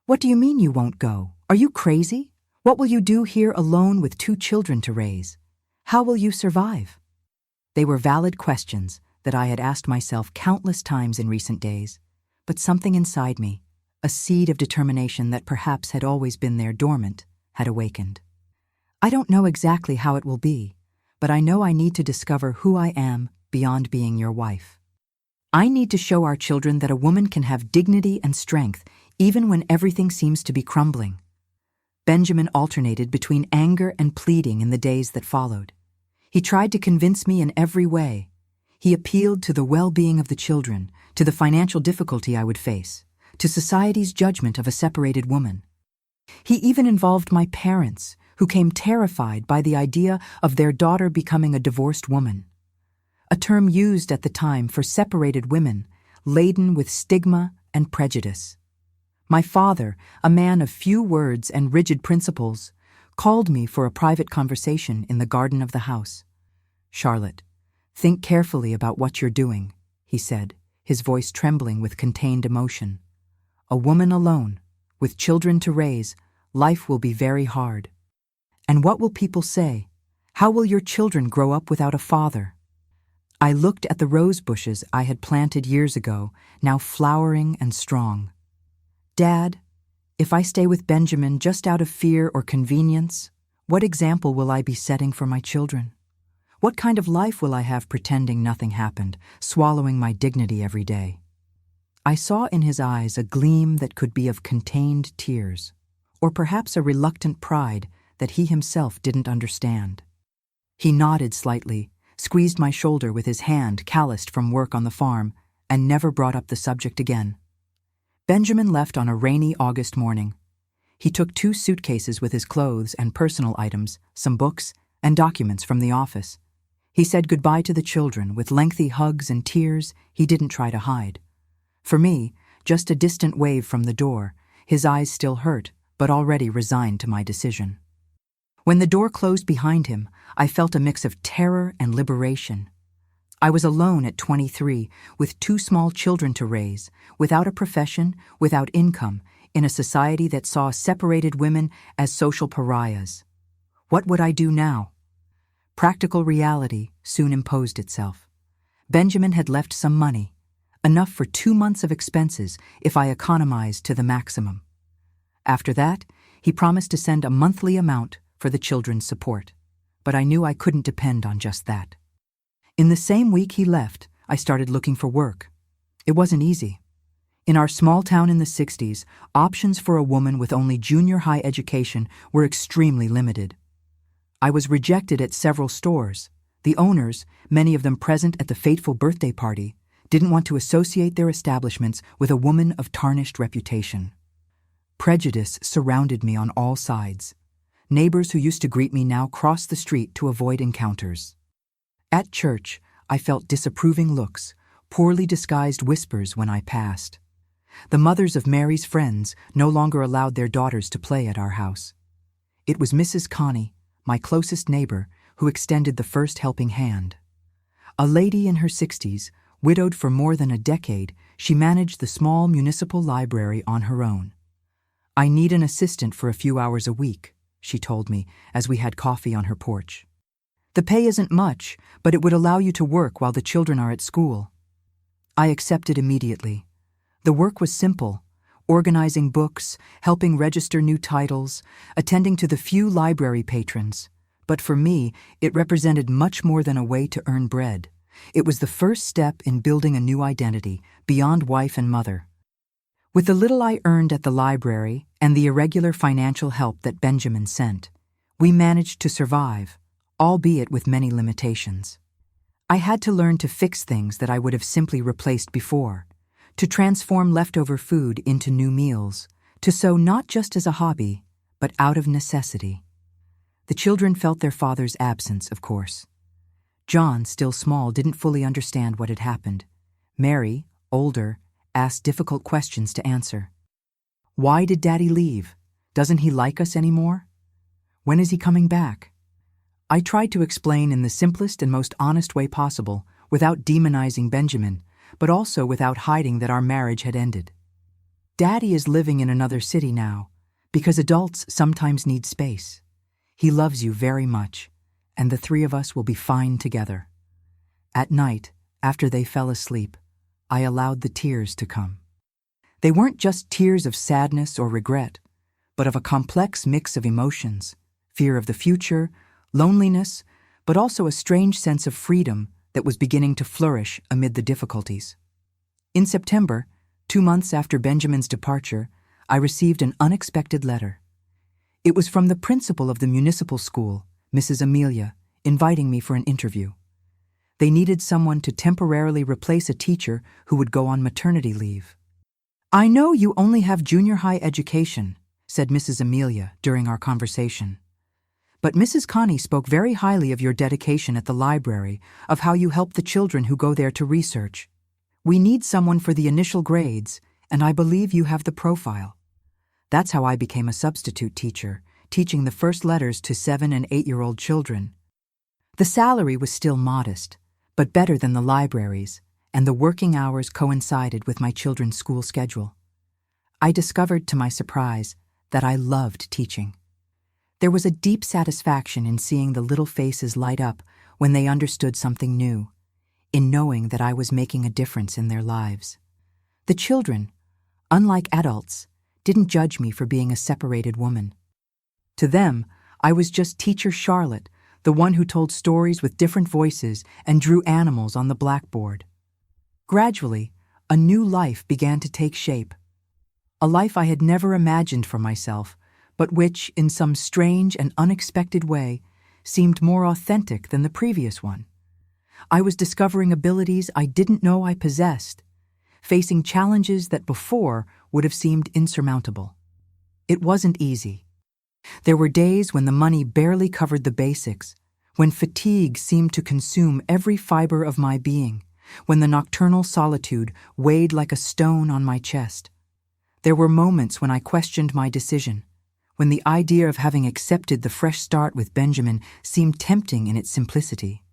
"What do you mean you won't go? Are you crazy? What will you do here alone with 2 children to raise? How will you survive?" They were valid questions that I had asked myself countless times in recent days, but something inside me, a seed of determination that perhaps had always been there dormant, had awakened. "I don't know exactly how it will be, but I know I need to discover who I am beyond being your wife. I need to show our children that a woman can have dignity and strength even when everything seems to be crumbling." Benjamin alternated between anger and pleading in the days that followed. He tried to convince me in every way. He appealed to the well-being of the children, to the financial difficulty I would face, to society's judgment of a separated woman. He even involved my parents, who came terrified by the idea of their daughter becoming a divorced woman, a term used at the time for separated women, laden with stigma and prejudice. My father, a man of few words and rigid principles, called me for a private conversation in the garden of the house. "Charlotte, think carefully about what you're doing," he said, his voice trembling with contained emotion. "A woman alone, with children to raise, life will be very hard. And what will people say? How will your children grow up without a father?" I looked at the rose bushes I had planted years ago, now flowering and strong. "Dad, if I stay with Benjamin just out of fear or convenience, what example will I be setting for my children? What kind of life will I have pretending nothing happened, swallowing my dignity every day?" I saw in his eyes a gleam that could be of contained tears, or perhaps a reluctant pride that he himself didn't understand. He nodded slightly, squeezed my shoulder with his hand calloused from work on the farm, and never brought up the subject again. Benjamin left on a rainy August morning. He took 2 suitcases with his clothes and personal items, some books, and documents from the office. He said goodbye to the children with lengthy hugs and tears he didn't try to hide. For me, just a distant wave from the door, his eyes still hurt, but already resigned to my decision. When the door closed behind him, I felt a mix of terror and liberation. I was alone at 23, with 2 small children to raise, without a profession, without income, in a society that saw separated women as social pariahs. What would I do now? Practical reality soon imposed itself. Benjamin had left some money, enough for 2 months of expenses if I economized to the maximum. After that, he promised to send a monthly amount for the children's support, but I knew I couldn't depend on just that. In the same week he left, I started looking for work. It wasn't easy. In our small town in the 60s, options for a woman with only junior high education were extremely limited. I was rejected at several stores. The owners, many of them present at the fateful birthday party, didn't want to associate their establishments with a woman of tarnished reputation. Prejudice surrounded me on all sides. Neighbors who used to greet me now crossed the street to avoid encounters. At church, I felt disapproving looks, poorly disguised whispers when I passed. The mothers of Mary's friends no longer allowed their daughters to play at our house. It was Mrs. Connie, my closest neighbor, who extended the first helping hand. A lady in her 60s, widowed for more than a decade, she managed the small municipal library on her own. "I need an assistant for a few hours a week," she told me as we had coffee on her porch. "The pay isn't much, but it would allow you to work while the children are at school." I accepted immediately. The work was simple: organizing books, helping register new titles, attending to the few library patrons. But for me, it represented much more than a way to earn bread. It was the first step in building a new identity, beyond wife and mother. With the little I earned at the library and the irregular financial help that Benjamin sent, we managed to survive, albeit with many limitations. I had to learn to fix things that I would have simply replaced before, to transform leftover food into new meals, to sew not just as a hobby, but out of necessity. The children felt their father's absence, of course. John, still small, didn't fully understand what had happened. Mary, older, asked difficult questions to answer. Why did Daddy leave? Doesn't he like us anymore? When is he coming back? I tried to explain in the simplest and most honest way possible, without demonizing Benjamin, but also without hiding that our marriage had ended. Daddy is living in another city now, because adults sometimes need space. He loves you very much, and the three of us will be fine together. At night, after they fell asleep, I allowed the tears to come. They weren't just tears of sadness or regret, but of a complex mix of emotions, fear of the future, loneliness, but also a strange sense of freedom that was beginning to flourish amid the difficulties. In September, 2 months after Benjamin's departure, I received an unexpected letter. It was from the principal of the municipal school, Mrs. Amelia, inviting me for an interview. They needed someone to temporarily replace a teacher who would go on maternity leave. I know you only have junior high education, said Mrs. Amelia during our conversation. But Mrs. Connie spoke very highly of your dedication at the library, of how you help the children who go there to research. We need someone for the initial grades, and I believe you have the profile. That's how I became a substitute teacher, teaching the first letters to 7- and 8-year-old children. The salary was still modest, but better than the libraries, and the working hours coincided with my children's school schedule. I discovered, to my surprise, that I loved teaching. There was a deep satisfaction in seeing the little faces light up when they understood something new, in knowing that I was making a difference in their lives. The children, unlike adults, didn't judge me for being a separated woman. To them, I was just Teacher Charlotte, the one who told stories with different voices and drew animals on the blackboard. Gradually, a new life began to take shape. A life I had never imagined for myself, but which, in some strange and unexpected way, seemed more authentic than the previous one. I was discovering abilities I didn't know I possessed, facing challenges that before would have seemed insurmountable. It wasn't easy. There were days when the money barely covered the basics, when fatigue seemed to consume every fiber of my being, when the nocturnal solitude weighed like a stone on my chest. There were moments when I questioned my decision, when the idea of having accepted the fresh start with Benjamin seemed tempting in its simplicity.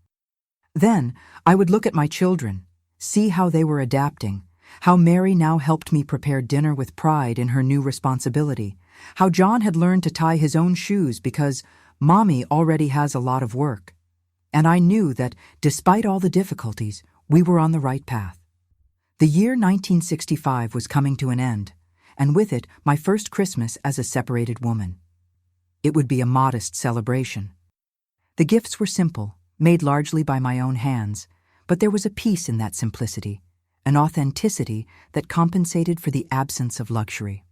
Then I would look at my children, see how they were adapting, how Mary now helped me prepare dinner with pride in her new responsibility, how John had learned to tie his own shoes because Mommy already has a lot of work. And I knew that, despite all the difficulties, we were on the right path. The year 1965 was coming to an end, and with it, my first Christmas as a separated woman. It would be a modest celebration. The gifts were simple, made largely by my own hands, but there was a peace in that simplicity, an authenticity that compensated for the absence of luxury.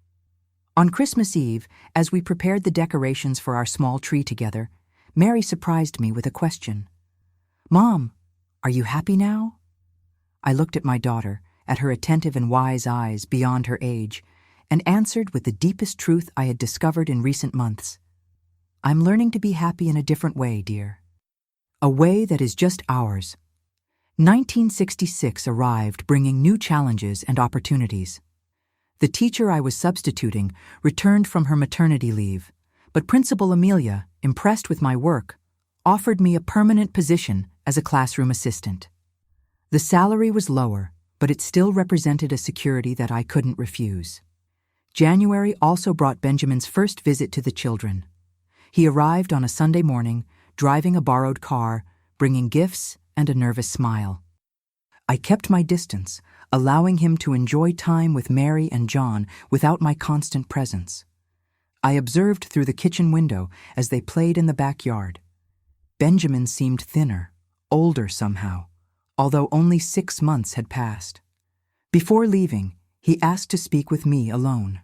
On Christmas Eve, as we prepared the decorations for our small tree together, Mary surprised me with a question. "Mom, are you happy now?" I looked at my daughter, at her attentive and wise eyes beyond her age, and answered with the deepest truth I had discovered in recent months. "I'm learning to be happy in a different way, dear. A way that is just ours." 1966 arrived, bringing new challenges and opportunities. The teacher I was substituting returned from her maternity leave, but Principal Amelia, impressed with my work, offered me a permanent position as a classroom assistant. The salary was lower, but it still represented a security that I couldn't refuse. January also brought Benjamin's first visit to the children. He arrived on a Sunday morning, driving a borrowed car, bringing gifts and a nervous smile. I kept my distance, allowing him to enjoy time with Mary and John without my constant presence. I observed through the kitchen window as they played in the backyard. Benjamin seemed thinner, older somehow, although only 6 months had passed. Before leaving, he asked to speak with me alone.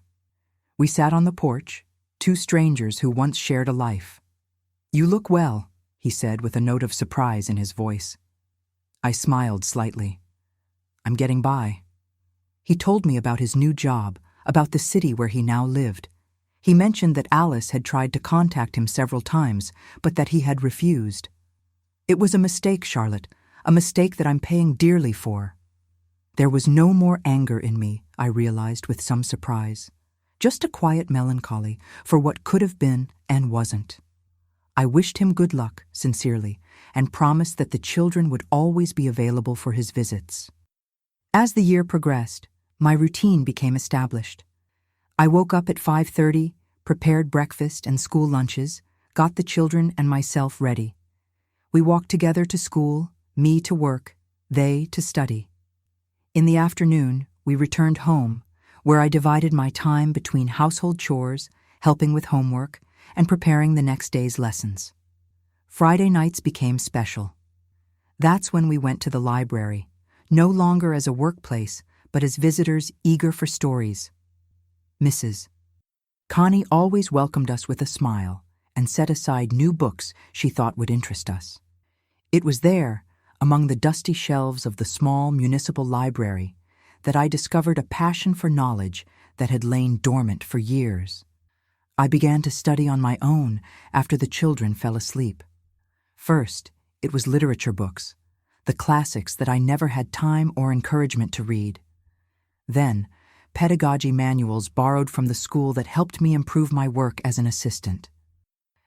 We sat on the porch, two strangers who once shared a life. "You look well," he said with a note of surprise in his voice. I smiled slightly. "I'm getting by." He told me about his new job, about the city where he now lived. He mentioned that Alice had tried to contact him several times, but that he had refused. It was a mistake, Charlotte, a mistake that I'm paying dearly for. There was no more anger in me, I realized with some surprise. Just a quiet melancholy for what could have been and wasn't. I wished him good luck, sincerely, and promised that the children would always be available for his visits. As the year progressed, my routine became established. I woke up at 5:30, prepared breakfast and school lunches, got the children and myself ready. We walked together to school, me to work, they to study. In the afternoon, we returned home, where I divided my time between household chores, helping with homework, and preparing the next day's lessons. Friday nights became special. That's when we went to the library, no longer as a workplace, but as visitors eager for stories. Mrs. Connie always welcomed us with a smile and set aside new books she thought would interest us. It was there, among the dusty shelves of the small municipal library, that I discovered a passion for knowledge that had lain dormant for years. I began to study on my own after the children fell asleep. First, it was literature books, the classics that I never had time or encouragement to read. Then, pedagogy manuals borrowed from the school that helped me improve my work as an assistant.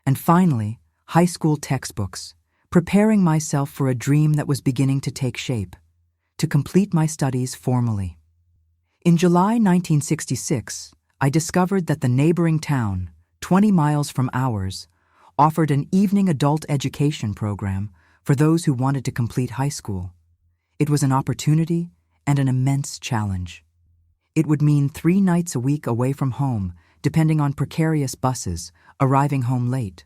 And finally, high school textbooks, preparing myself for a dream that was beginning to take shape, to complete my studies formally. In July 1966, I discovered that the neighboring town, 20 miles from ours, offered an evening adult education program for those who wanted to complete high school. It was an opportunity and an immense challenge. It would mean 3 nights a week away from home, depending on precarious buses, arriving home late.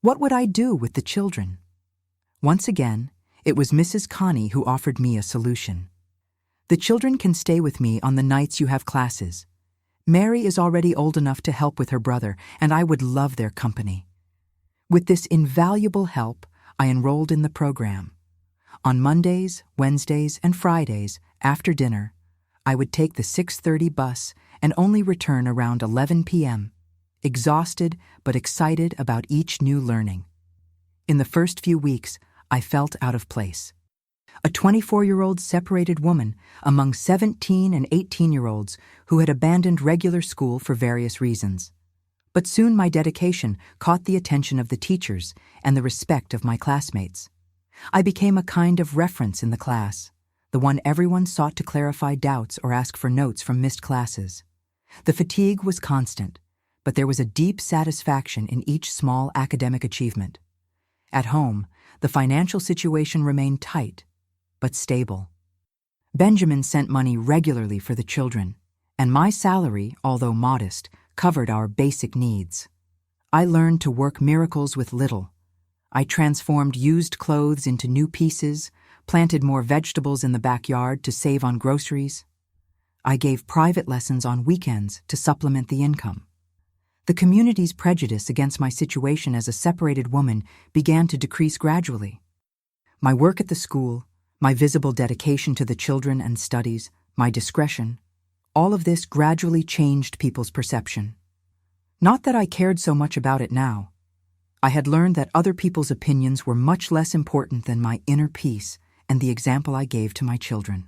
What would I do with the children? Once again, it was Mrs. Connie who offered me a solution. The children can stay with me on the nights you have classes. Mary is already old enough to help with her brother, and I would love their company. With this invaluable help, I enrolled in the program. On Mondays, Wednesdays, and Fridays, after dinner, I would take the 6:30 bus and only return around 11 p.m., exhausted but excited about each new learning. In the first few weeks, I felt out of place. A 24-year-old separated woman among 17 and 18-year-olds who had abandoned regular school for various reasons. But soon my dedication caught the attention of the teachers and the respect of my classmates. I became a kind of reference in the class, the one everyone sought to clarify doubts or ask for notes from missed classes. The fatigue was constant, but there was a deep satisfaction in each small academic achievement. At home, the financial situation remained tight, but stable. Benjamin sent money regularly for the children, and my salary, although modest, covered our basic needs. I learned to work miracles with little. I transformed used clothes into new pieces, planted more vegetables in the backyard to save on groceries. I gave private lessons on weekends to supplement the income. The community's prejudice against my situation as a separated woman began to decrease gradually. My work at the school, my visible dedication to the children and studies, my discretion, all of this gradually changed people's perception. Not that I cared so much about it now. I had learned that other people's opinions were much less important than my inner peace and the example I gave to my children.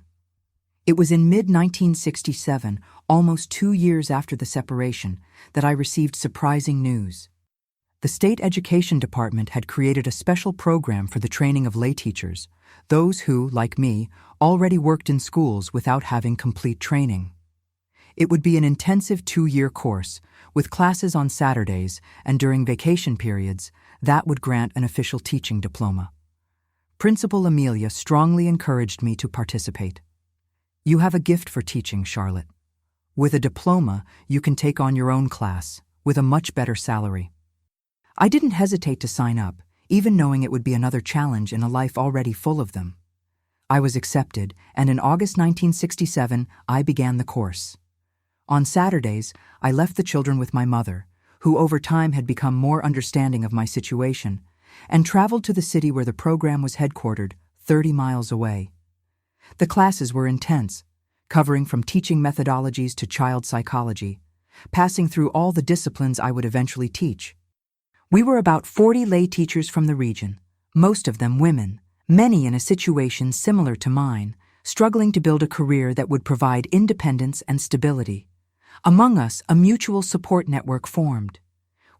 It was in mid-1967, almost 2 years after the separation, that I received surprising news. The state education department had created a special program for the training of lay teachers, those who, like me, already worked in schools without having complete training. It would be an intensive 2-year course, with classes on Saturdays and during vacation periods that would grant an official teaching diploma. Principal Amelia strongly encouraged me to participate. "You have a gift for teaching, Charlotte. With a diploma, you can take on your own class, with a much better salary." I didn't hesitate to sign up, even knowing it would be another challenge in a life already full of them. I was accepted, and in August 1967, I began the course. On Saturdays, I left the children with my mother, who over time had become more understanding of my situation, and traveled to the city where the program was headquartered, 30 miles away. The classes were intense, covering from teaching methodologies to child psychology, passing through all the disciplines I would eventually teach. We were about 40 lay teachers from the region, most of them women, many in a situation similar to mine, struggling to build a career that would provide independence and stability. Among us, a mutual support network formed.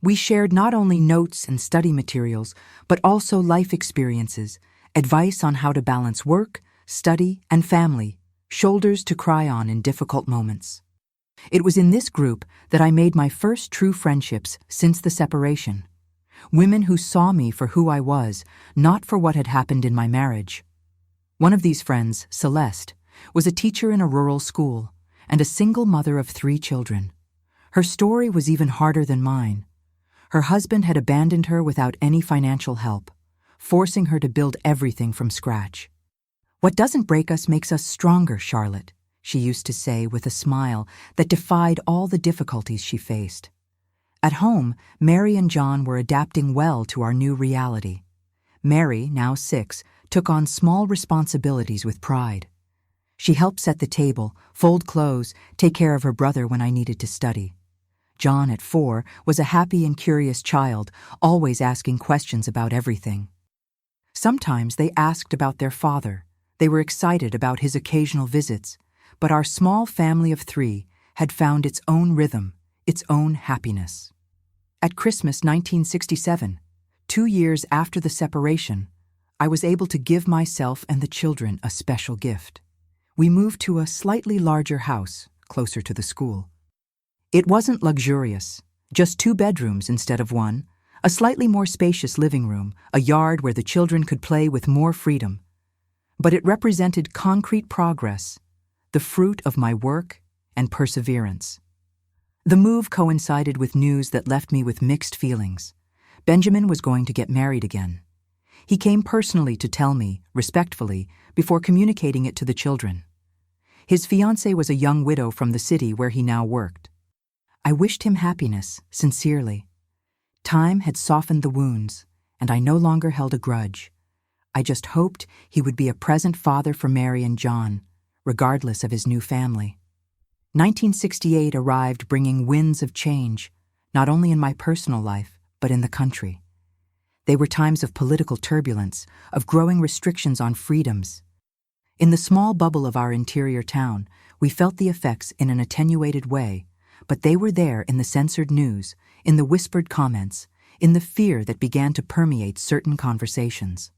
We shared not only notes and study materials, but also life experiences, advice on how to balance work, study, and family, shoulders to cry on in difficult moments. It was in this group that I made my first true friendships since the separation. Women who saw me for who I was, not for what had happened in my marriage. One of these friends, Celeste, was a teacher in a rural school and a single mother of 3 children. Her story was even harder than mine. Her husband had abandoned her without any financial help, forcing her to build everything from scratch. "What doesn't break us makes us stronger, Charlotte," she used to say with a smile that defied all the difficulties she faced. At home, Mary and John were adapting well to our new reality. Mary, now 6, took on small responsibilities with pride. She helped set the table, fold clothes, take care of her brother when I needed to study. John, at 4, was a happy and curious child, always asking questions about everything. Sometimes they asked about their father. They were excited about his occasional visits, but our small family of 3 had found its own rhythm, its own happiness. At Christmas 1967, 2 years after the separation, I was able to give myself and the children a special gift. We moved to a slightly larger house, closer to the school. It wasn't luxurious, just 2 bedrooms instead of 1, a slightly more spacious living room, a yard where the children could play with more freedom. But it represented concrete progress, the fruit of my work and perseverance. The move coincided with news that left me with mixed feelings. Benjamin was going to get married again. He came personally to tell me, respectfully, before communicating it to the children. His fiancée was a young widow from the city where he now worked. I wished him happiness, sincerely. Time had softened the wounds, and I no longer held a grudge. I just hoped he would be a present father for Mary and John, regardless of his new family. 1968 arrived bringing winds of change, not only in my personal life, but in the country. They were times of political turbulence, of growing restrictions on freedoms. In the small bubble of our interior town, we felt the effects in an attenuated way, but they were there in the censored news, in the whispered comments, in the fear that began to permeate certain conversations.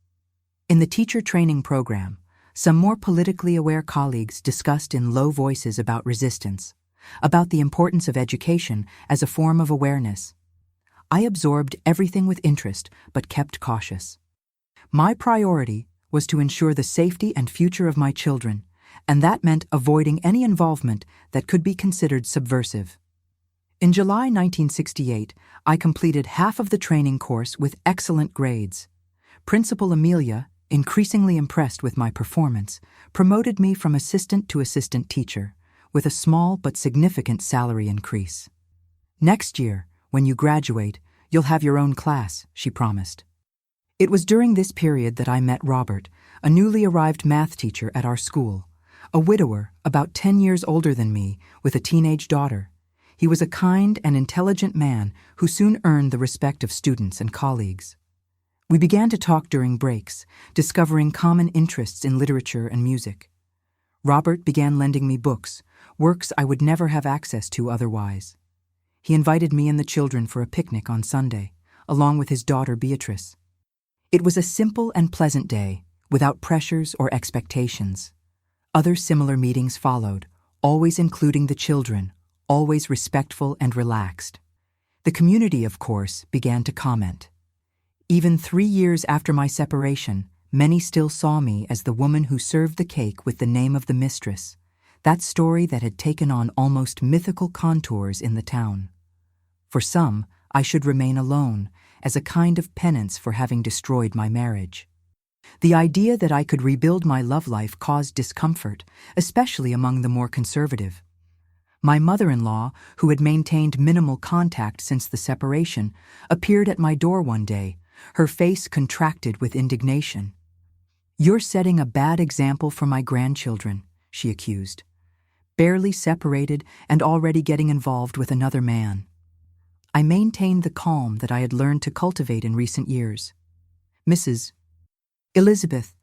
In the teacher training program, some more politically aware colleagues discussed in low voices about resistance, about the importance of education as a form of awareness. I absorbed everything with interest, but kept cautious. My priority was to ensure the safety and future of my children, and that meant avoiding any involvement that could be considered subversive. In July 1968, I completed half of the training course with excellent grades. Principal Amelia, increasingly impressed with my performance, promoted me from assistant to assistant teacher, with a small but significant salary increase. "Next year, when you graduate, you'll have your own class," she promised. It was during this period that I met Robert, a newly arrived math teacher at our school, a widower about 10 years older than me, with a teenage daughter. He was a kind and intelligent man who soon earned the respect of students and colleagues. We began to talk during breaks, discovering common interests in literature and music. Robert began lending me books, works I would never have access to otherwise. He invited me and the children for a picnic on Sunday, along with his daughter Beatrice. It was a simple and pleasant day, without pressures or expectations. Other similar meetings followed, always including the children, always respectful and relaxed. The community, of course, began to comment. Even 3 years after my separation, many still saw me as the woman who served the cake with the name of the mistress, that story that had taken on almost mythical contours in the town. For some, I should remain alone, as a kind of penance for having destroyed my marriage. The idea that I could rebuild my love life caused discomfort, especially among the more conservative. My mother-in-law, who had maintained minimal contact since the separation, appeared at my door one day, her face contracted with indignation. "You're setting a bad example for my grandchildren," she accused. "Barely separated and already getting involved with another man." I maintained the calm that I had learned to cultivate in recent years. "Mrs. Elizabeth,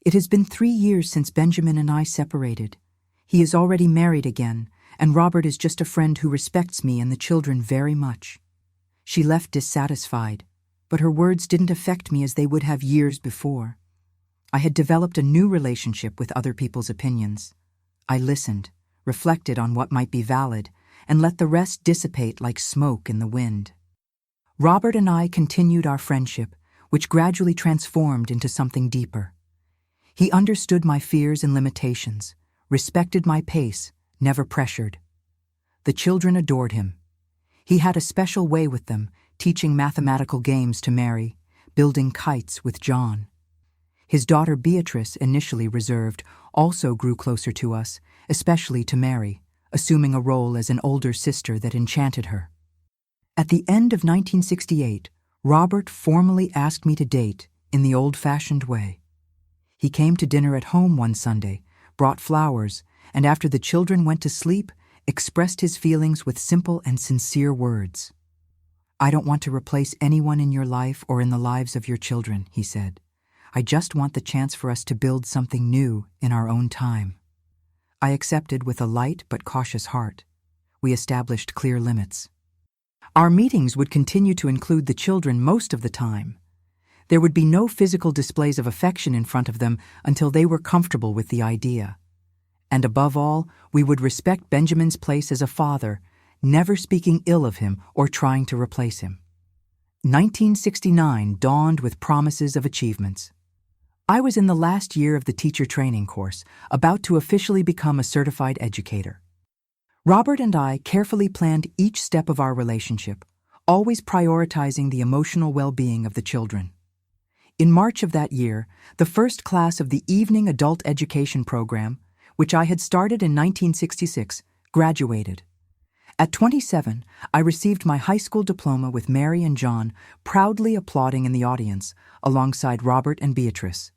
it has been 3 years since Benjamin and I separated. He is already married again, and Robert is just a friend who respects me and the children very much. She left dissatisfied, but her words didn't affect me as they would have years before. I had developed a new relationship with other people's opinions. I listened, reflected on what might be valid, and let the rest dissipate like smoke in the wind. Robert and I continued our friendship, which gradually transformed into something deeper. He understood my fears and limitations, respected my pace, never pressured. The children adored him. He had a special way with them, teaching mathematical games to Mary, building kites with John. His daughter Beatrice, initially reserved, also grew closer to us, especially to Mary, assuming a role as an older sister that enchanted her. At the end of 1968, Robert formally asked me to date in the old-fashioned way. He came to dinner at home one Sunday, brought flowers, and after the children went to sleep, expressed his feelings with simple and sincere words. "I don't want to replace anyone in your life or in the lives of your children," he said. "I just want the chance for us to build something new in our own time." I accepted with a light but cautious heart. We established clear limits. Our meetings would continue to include the children most of the time. There would be no physical displays of affection in front of them until they were comfortable with the idea. And above all, we would respect Benjamin's place as a father, never speaking ill of him or trying to replace him. 1969 dawned with promises of achievements. I was in the last year of the teacher training course, about to officially become a certified educator. Robert and I carefully planned each step of our relationship, always prioritizing the emotional well-being of the children. In March of that year, the first class of the Evening Adult Education program, which I had started in 1966, graduated. At 27, I received my high school diploma with Mary and John proudly applauding in the audience, alongside Robert and Beatrice.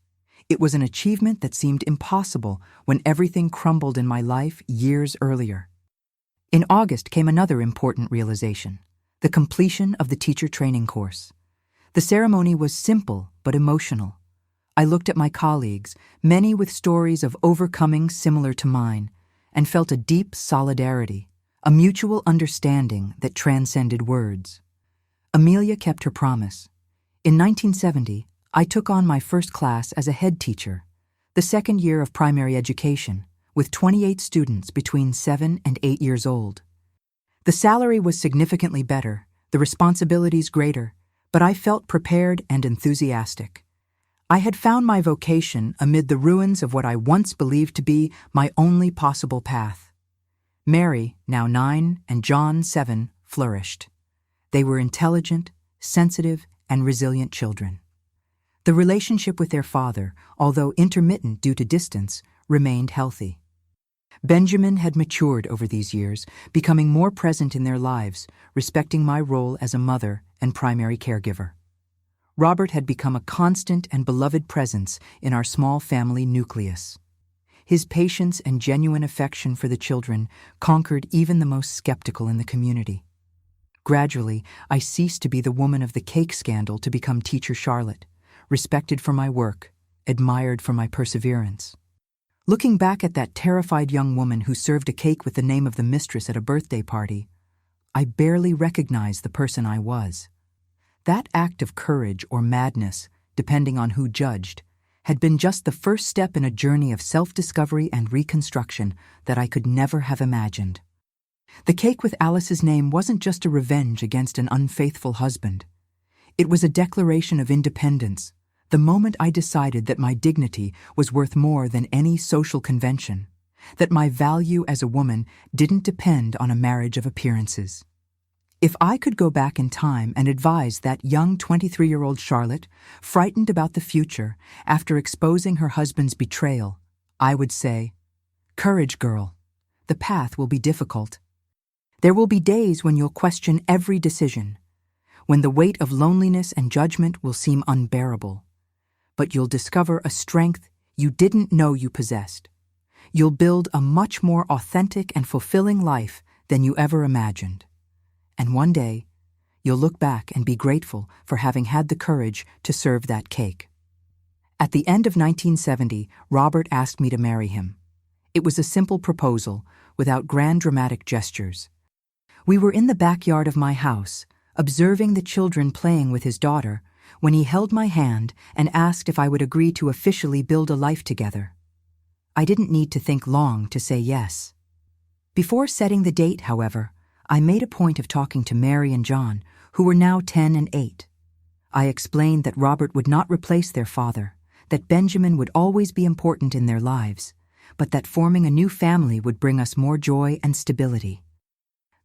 It was an achievement that seemed impossible when everything crumbled in my life years earlier. In August came another important realization: the completion of the teacher training course. The ceremony was simple but emotional. I looked at my colleagues, many with stories of overcoming similar to mine, and felt a deep solidarity, a mutual understanding that transcended words. Amelia kept her promise. In 1970, I took on my first class as a head teacher, the second year of primary education, with 28 students between 7 and 8 years old. The salary was significantly better, the responsibilities greater, but I felt prepared and enthusiastic. I had found my vocation amid the ruins of what I once believed to be my only possible path. Mary, now 9, and John, 7, flourished. They were intelligent, sensitive, and resilient children. The relationship with their father, although intermittent due to distance, remained healthy. Benjamin had matured over these years, becoming more present in their lives, respecting my role as a mother and primary caregiver. Robert had become a constant and beloved presence in our small family nucleus. His patience and genuine affection for the children conquered even the most skeptical in the community. Gradually, I ceased to be the woman of the cake scandal to become Teacher Charlotte, respected for my work, admired for my perseverance. Looking back at that terrified young woman who served a cake with the name of the mistress at a birthday party, I barely recognized the person I was. That act of courage or madness, depending on who judged, had been just the first step in a journey of self-discovery and reconstruction that I could never have imagined. The cake with Alice's name wasn't just a revenge against an unfaithful husband. It was a declaration of independence, the moment I decided that my dignity was worth more than any social convention, that my value as a woman didn't depend on a marriage of appearances. If I could go back in time and advise that young 23-year-old Charlotte, frightened about the future after exposing her husband's betrayal, I would say, "Courage, girl. The path will be difficult. There will be days when you'll question every decision, when the weight of loneliness and judgment will seem unbearable. But you'll discover a strength you didn't know you possessed. You'll build a much more authentic and fulfilling life than you ever imagined. And one day, you'll look back and be grateful for having had the courage to serve that cake." At the end of 1970, Robert asked me to marry him. It was a simple proposal, without grand dramatic gestures. We were in the backyard of my house, observing the children playing with his daughter, when he held my hand and asked if I would agree to officially build a life together. I didn't need to think long to say yes. Before setting the date, however, I made a point of talking to Mary and John, who were now 10 and 8. I explained that Robert would not replace their father, that Benjamin would always be important in their lives, but that forming a new family would bring us more joy and stability.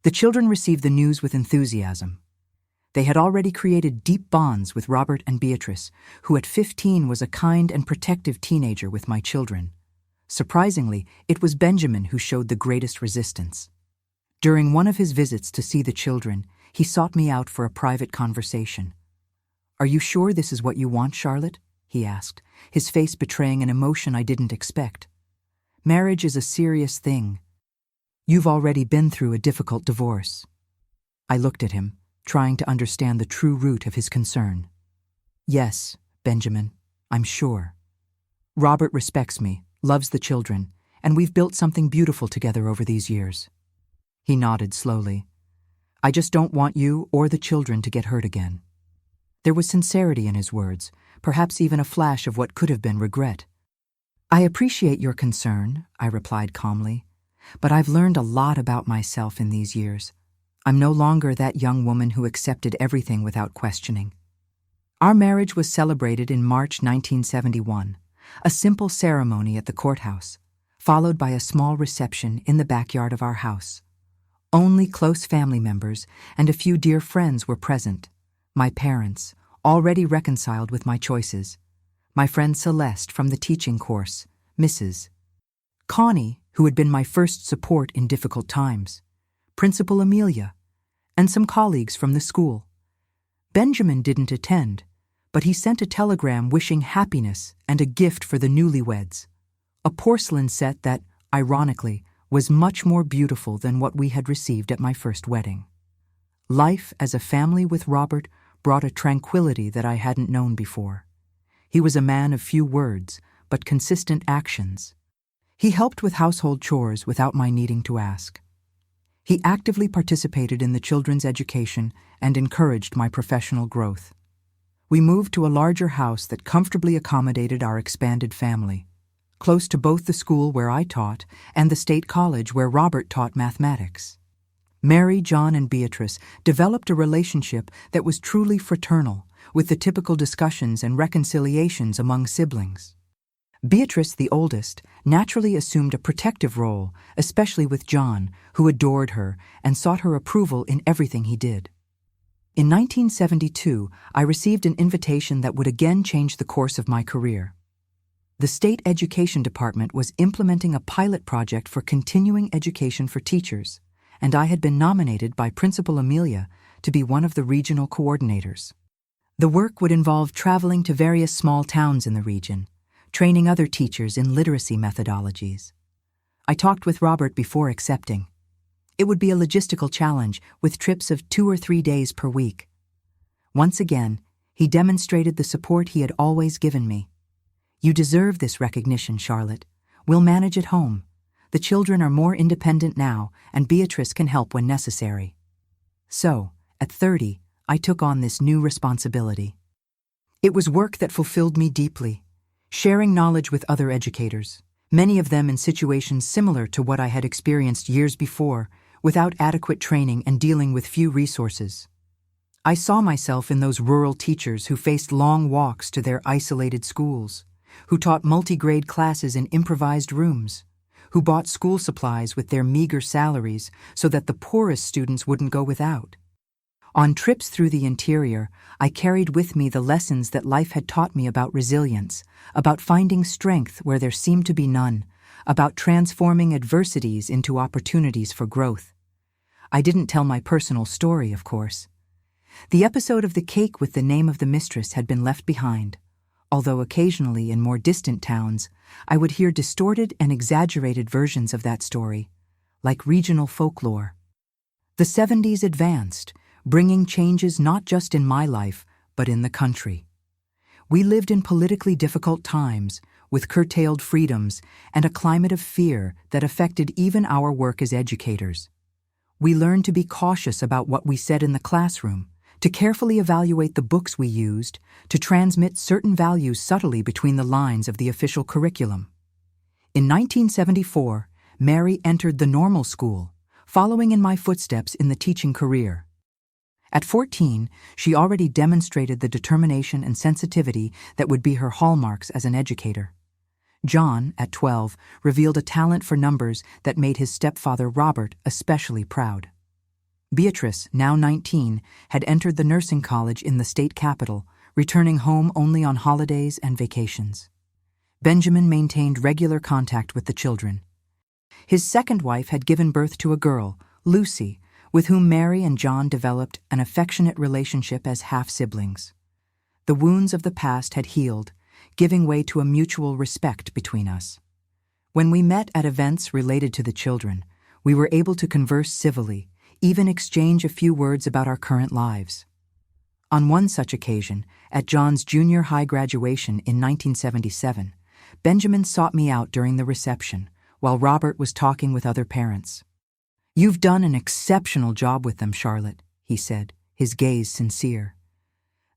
The children received the news with enthusiasm. They had already created deep bonds with Robert and Beatrice, who at 15 was a kind and protective teenager with my children. Surprisingly, it was Benjamin who showed the greatest resistance. During one of his visits to see the children, he sought me out for a private conversation. "Are you sure this is what you want, Charlotte?" he asked, his face betraying an emotion I didn't expect. "Marriage is a serious thing. You've already been through a difficult divorce." I looked at him, trying to understand the true root of his concern. "Yes, Benjamin, I'm sure. Robert respects me, loves the children, and we've built something beautiful together over these years." He nodded slowly. "I just don't want you or the children to get hurt again." There was sincerity in his words, perhaps even a flash of what could have been regret. "I appreciate your concern," I replied calmly, "but I've learned a lot about myself in these years. I'm no longer that young woman who accepted everything without questioning." Our marriage was celebrated in March 1971, a simple ceremony at the courthouse, followed by a small reception in the backyard of our house. Only close family members and a few dear friends were present. My parents, already reconciled with my choices. My friend Celeste from the teaching course, Mrs. Connie, who had been my first support in difficult times, Principal Amelia, and some colleagues from the school. Benjamin didn't attend, but he sent a telegram wishing happiness and a gift for the newlyweds, a porcelain set that, ironically, was much more beautiful than what we had received at my first wedding. Life as a family with Robert brought a tranquility that I hadn't known before. He was a man of few words, but consistent actions. He helped with household chores without my needing to ask. He actively participated in the children's education and encouraged my professional growth. We moved to a larger house that comfortably accommodated our expanded family, close to both the school where I taught and the state college where Robert taught mathematics. Mary, John, and Beatrice developed a relationship that was truly fraternal, with the typical discussions and reconciliations among siblings. Beatrice, the oldest, naturally assumed a protective role, especially with John, who adored her and sought her approval in everything he did. In 1972, I received an invitation that would again change the course of my career. The state education department was implementing a pilot project for continuing education for teachers, and I had been nominated by Principal Amelia to be one of the regional coordinators. The work would involve traveling to various small towns in the region, training other teachers in literacy methodologies. I talked with Robert before accepting. It would be a logistical challenge with trips of 2 or 3 days per week. Once again, he demonstrated the support he had always given me. "You deserve this recognition, Charlotte. We'll manage at home. The children are more independent now, and Beatrice can help when necessary." So, at 30, I took on this new responsibility. It was work that fulfilled me deeply, sharing knowledge with other educators, many of them in situations similar to what I had experienced years before, without adequate training and dealing with few resources. I saw myself in those rural teachers who faced long walks to their isolated schools, who taught multi-grade classes in improvised rooms, who bought school supplies with their meager salaries so that the poorest students wouldn't go without. On trips through the interior, I carried with me the lessons that life had taught me about resilience, about finding strength where there seemed to be none, about transforming adversities into opportunities for growth. I didn't tell my personal story, of course. The episode of the cake with the name of the mistress had been left behind, although occasionally in more distant towns, I would hear distorted and exaggerated versions of that story, like regional folklore. The 70s advanced, bringing changes not just in my life, but in the country. We lived in politically difficult times, with curtailed freedoms and a climate of fear that affected even our work as educators. We learned to be cautious about what we said in the classroom, to carefully evaluate the books we used, to transmit certain values subtly between the lines of the official curriculum. In 1974, Mary entered the normal school, following in my footsteps in the teaching career. At 14, she already demonstrated the determination and sensitivity that would be her hallmarks as an educator. John, at 12, revealed a talent for numbers that made his stepfather Robert especially proud. Beatrice, now 19, had entered the nursing college in the state capital, returning home only on holidays and vacations. Benjamin maintained regular contact with the children. His second wife had given birth to a girl, Lucy, with whom Mary and John developed an affectionate relationship as half-siblings. The wounds of the past had healed, giving way to a mutual respect between us. When we met at events related to the children, we were able to converse civilly, even exchange a few words about our current lives. On one such occasion, at John's junior high graduation in 1977, Benjamin sought me out during the reception, while Robert was talking with other parents. "You've done an exceptional job with them, Charlotte," he said, his gaze sincere.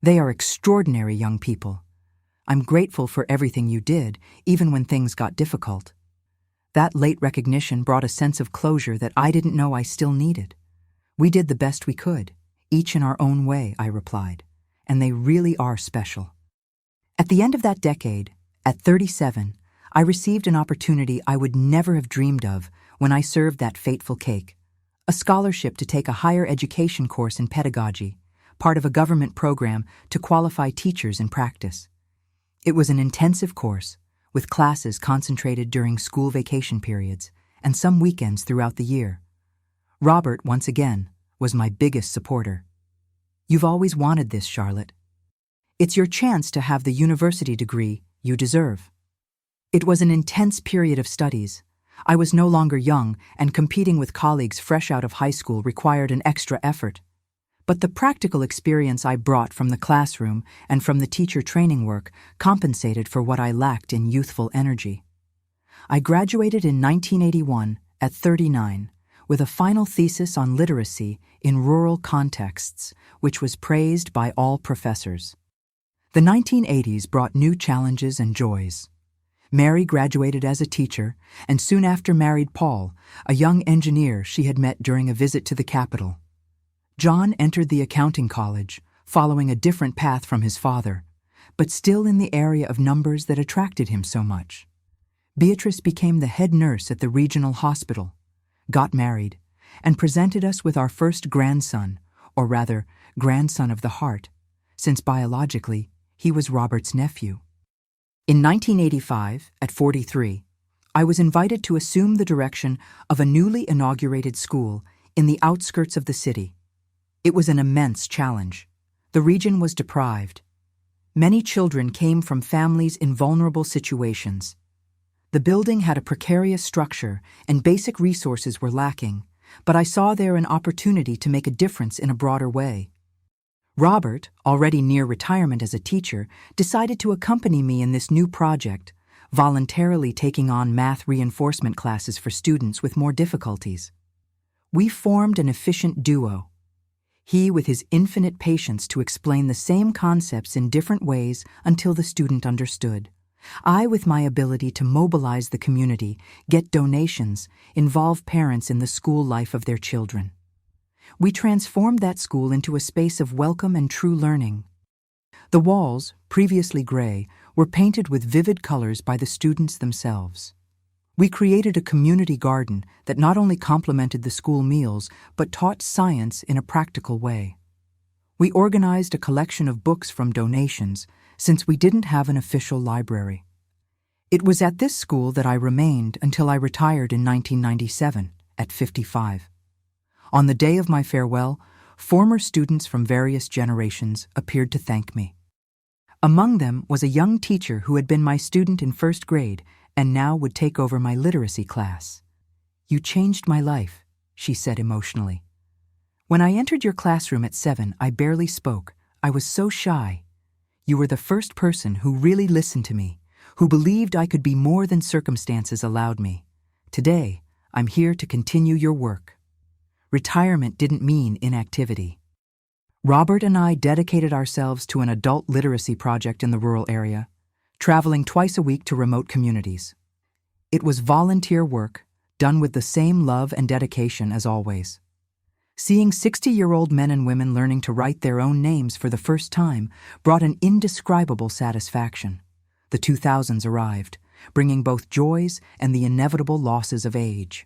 "They are extraordinary young people. I'm grateful for everything you did, even when things got difficult." That late recognition brought a sense of closure that I didn't know I still needed. "We did the best we could, each in our own way," I replied, "and they really are special." At the end of that decade, at 37, I received an opportunity I would never have dreamed of when I served that fateful cake: a scholarship to take a higher education course in pedagogy, part of a government program to qualify teachers in practice. It was an intensive course, with classes concentrated during school vacation periods and some weekends throughout the year. Robert, once again, was my biggest supporter. "You've always wanted this, Charlotte. It's your chance to have the university degree you deserve." It was an intense period of studies. I was no longer young, and competing with colleagues fresh out of high school required an extra effort. But the practical experience I brought from the classroom and from the teacher training work compensated for what I lacked in youthful energy. I graduated in 1981, at 39, with a final thesis on literacy in rural contexts, which was praised by all professors. The 1980s brought new challenges and joys. Mary graduated as a teacher, and soon after married Paul, a young engineer she had met during a visit to the capital. John entered the accounting college, following a different path from his father, but still in the area of numbers that attracted him so much. Beatrice became the head nurse at the regional hospital, got married, and presented us with our first grandson, or rather, grandson of the heart, since biologically, he was Robert's nephew. In 1985, at 43, I was invited to assume the direction of a newly inaugurated school in the outskirts of the city. It was an immense challenge. The region was deprived. Many children came from families in vulnerable situations. The building had a precarious structure and basic resources were lacking, but I saw there an opportunity to make a difference in a broader way. Robert, already near retirement as a teacher, decided to accompany me in this new project, voluntarily taking on math reinforcement classes for students with more difficulties. We formed an efficient duo. He with his infinite patience to explain the same concepts in different ways until the student understood. I with my ability to mobilize the community, get donations, involve parents in the school life of their children. We transformed that school into a space of welcome and true learning. The walls, previously gray, were painted with vivid colors by the students themselves. We created a community garden that not only complemented the school meals, but taught science in a practical way. We organized a collection of books from donations, since we didn't have an official library. It was at this school that I remained until I retired in 1997, at 55. On the day of my farewell, former students from various generations appeared to thank me. Among them was a young teacher who had been my student in first grade and now would take over my literacy class. "You changed my life," she said emotionally. "When I entered your classroom at 7, I barely spoke. I was so shy. You were the first person who really listened to me, who believed I could be more than circumstances allowed me. Today, I'm here to continue your work. Retirement didn't mean inactivity. Robert and I dedicated ourselves to an adult literacy project in the rural area, traveling twice a week to remote communities. It was volunteer work, done with the same love and dedication as always. Seeing 60-year-old men and women learning to write their own names for the first time brought an indescribable satisfaction. The 2000s arrived, bringing both joys and the inevitable losses of age.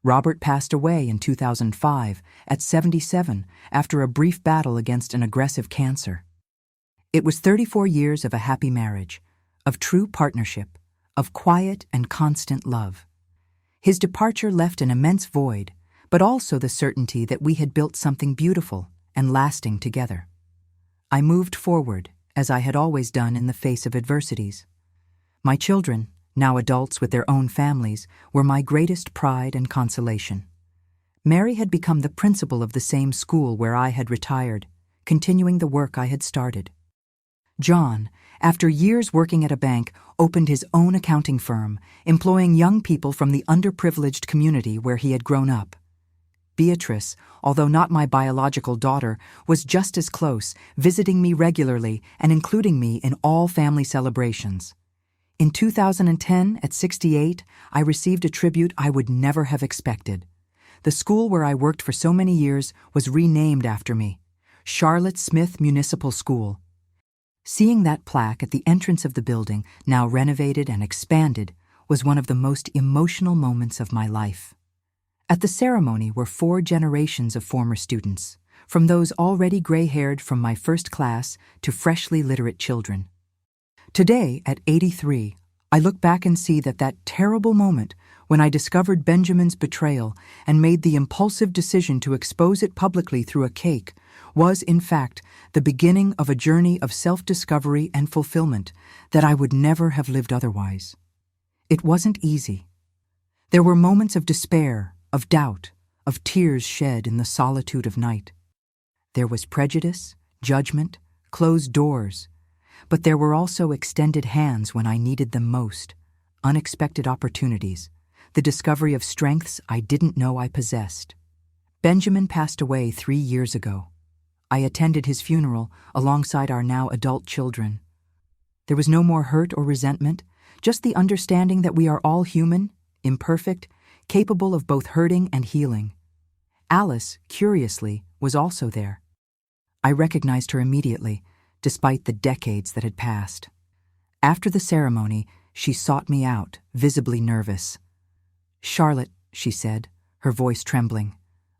Robert passed away in 2005 at 77 after a brief battle against an aggressive cancer. It was 34 years of a happy marriage, of true partnership, of quiet and constant love. His departure left an immense void, but also the certainty that we had built something beautiful and lasting together. I moved forward, as I had always done in the face of adversities. My children, now adults with their own families, were my greatest pride and consolation. Mary had become the principal of the same school where I had retired, continuing the work I had started. John, after years working at a bank, opened his own accounting firm, employing young people from the underprivileged community where he had grown up. Beatrice, although not my biological daughter, was just as close, visiting me regularly and including me in all family celebrations. In 2010, at 68, I received a tribute I would never have expected. The school where I worked for so many years was renamed after me, Charlotte Smith Municipal School. Seeing that plaque at the entrance of the building, now renovated and expanded, was one of the most emotional moments of my life. At the ceremony were 4 generations of former students, from those already gray-haired from my first class to freshly literate children. Today, at 83, I look back and see that terrible moment when I discovered Benjamin's betrayal and made the impulsive decision to expose it publicly through a cake was, in fact, the beginning of a journey of self-discovery and fulfillment that I would never have lived otherwise. It wasn't easy. There were moments of despair, of doubt, of tears shed in the solitude of night. There was prejudice, judgment, closed doors, but there were also extended hands when I needed them most, unexpected opportunities, the discovery of strengths I didn't know I possessed. Benjamin passed away 3 years ago. I attended his funeral alongside our now adult children. There was no more hurt or resentment, just the understanding that we are all human, imperfect, capable of both hurting and healing. Alice, curiously, was also there. I recognized her immediately, despite the decades that had passed. After the ceremony, she sought me out, visibly nervous. "Charlotte," she said, her voice trembling,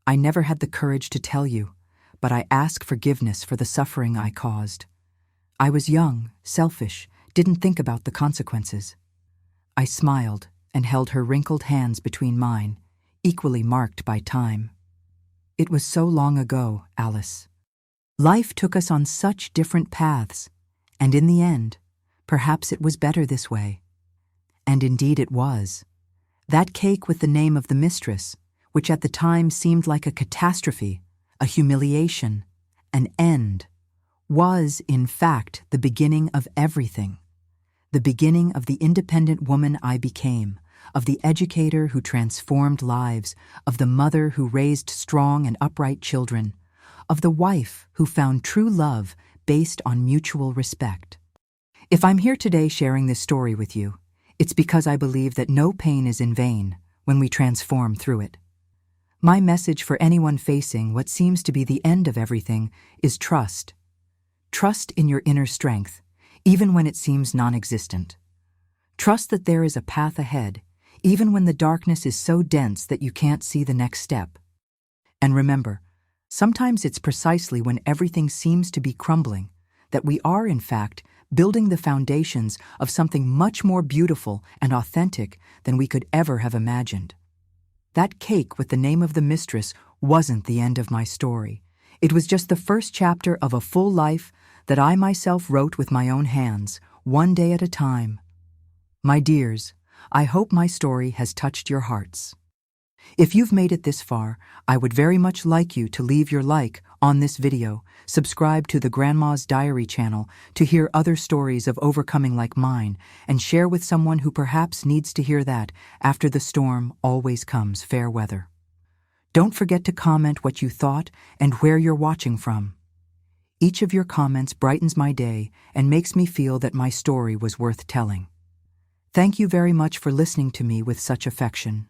"I never had the courage to tell you, but I ask forgiveness for the suffering I caused. I was young, selfish, didn't think about the consequences." I smiled and held her wrinkled hands between mine, equally marked by time. "It was so long ago, Alice. Life took us on such different paths, and in the end, perhaps it was better this way." And indeed it was. That cake with the name of the mistress, which at the time seemed like a catastrophe, a humiliation, an end, was, in fact, the beginning of everything. The beginning of the independent woman I became, of the educator who transformed lives, of the mother who raised strong and upright children, of the wife who found true love based on mutual respect. If I'm here today sharing this story with you, it's because I believe that no pain is in vain when we transform through it. My message for anyone facing what seems to be the end of everything is trust. Trust in your inner strength, even when it seems non-existent. Trust that there is a path ahead, even when the darkness is so dense that you can't see the next step. And remember, sometimes it's precisely when everything seems to be crumbling that we are, in fact, building the foundations of something much more beautiful and authentic than we could ever have imagined. That cake with the name of the mistress wasn't the end of my story. It was just the first chapter of a full life that I myself wrote with my own hands, one day at a time. My dears, I hope my story has touched your hearts. If you've made it this far, I would very much like you to leave your like On this video, subscribe to the Grandma's Diary channel to hear other stories of overcoming like mine, and share with someone who perhaps needs to hear that after the storm always comes fair weather. Don't forget to comment what you thought and where you're watching from. Each of your comments brightens my day and makes me feel that my story was worth telling. Thank you very much for listening to me with such affection.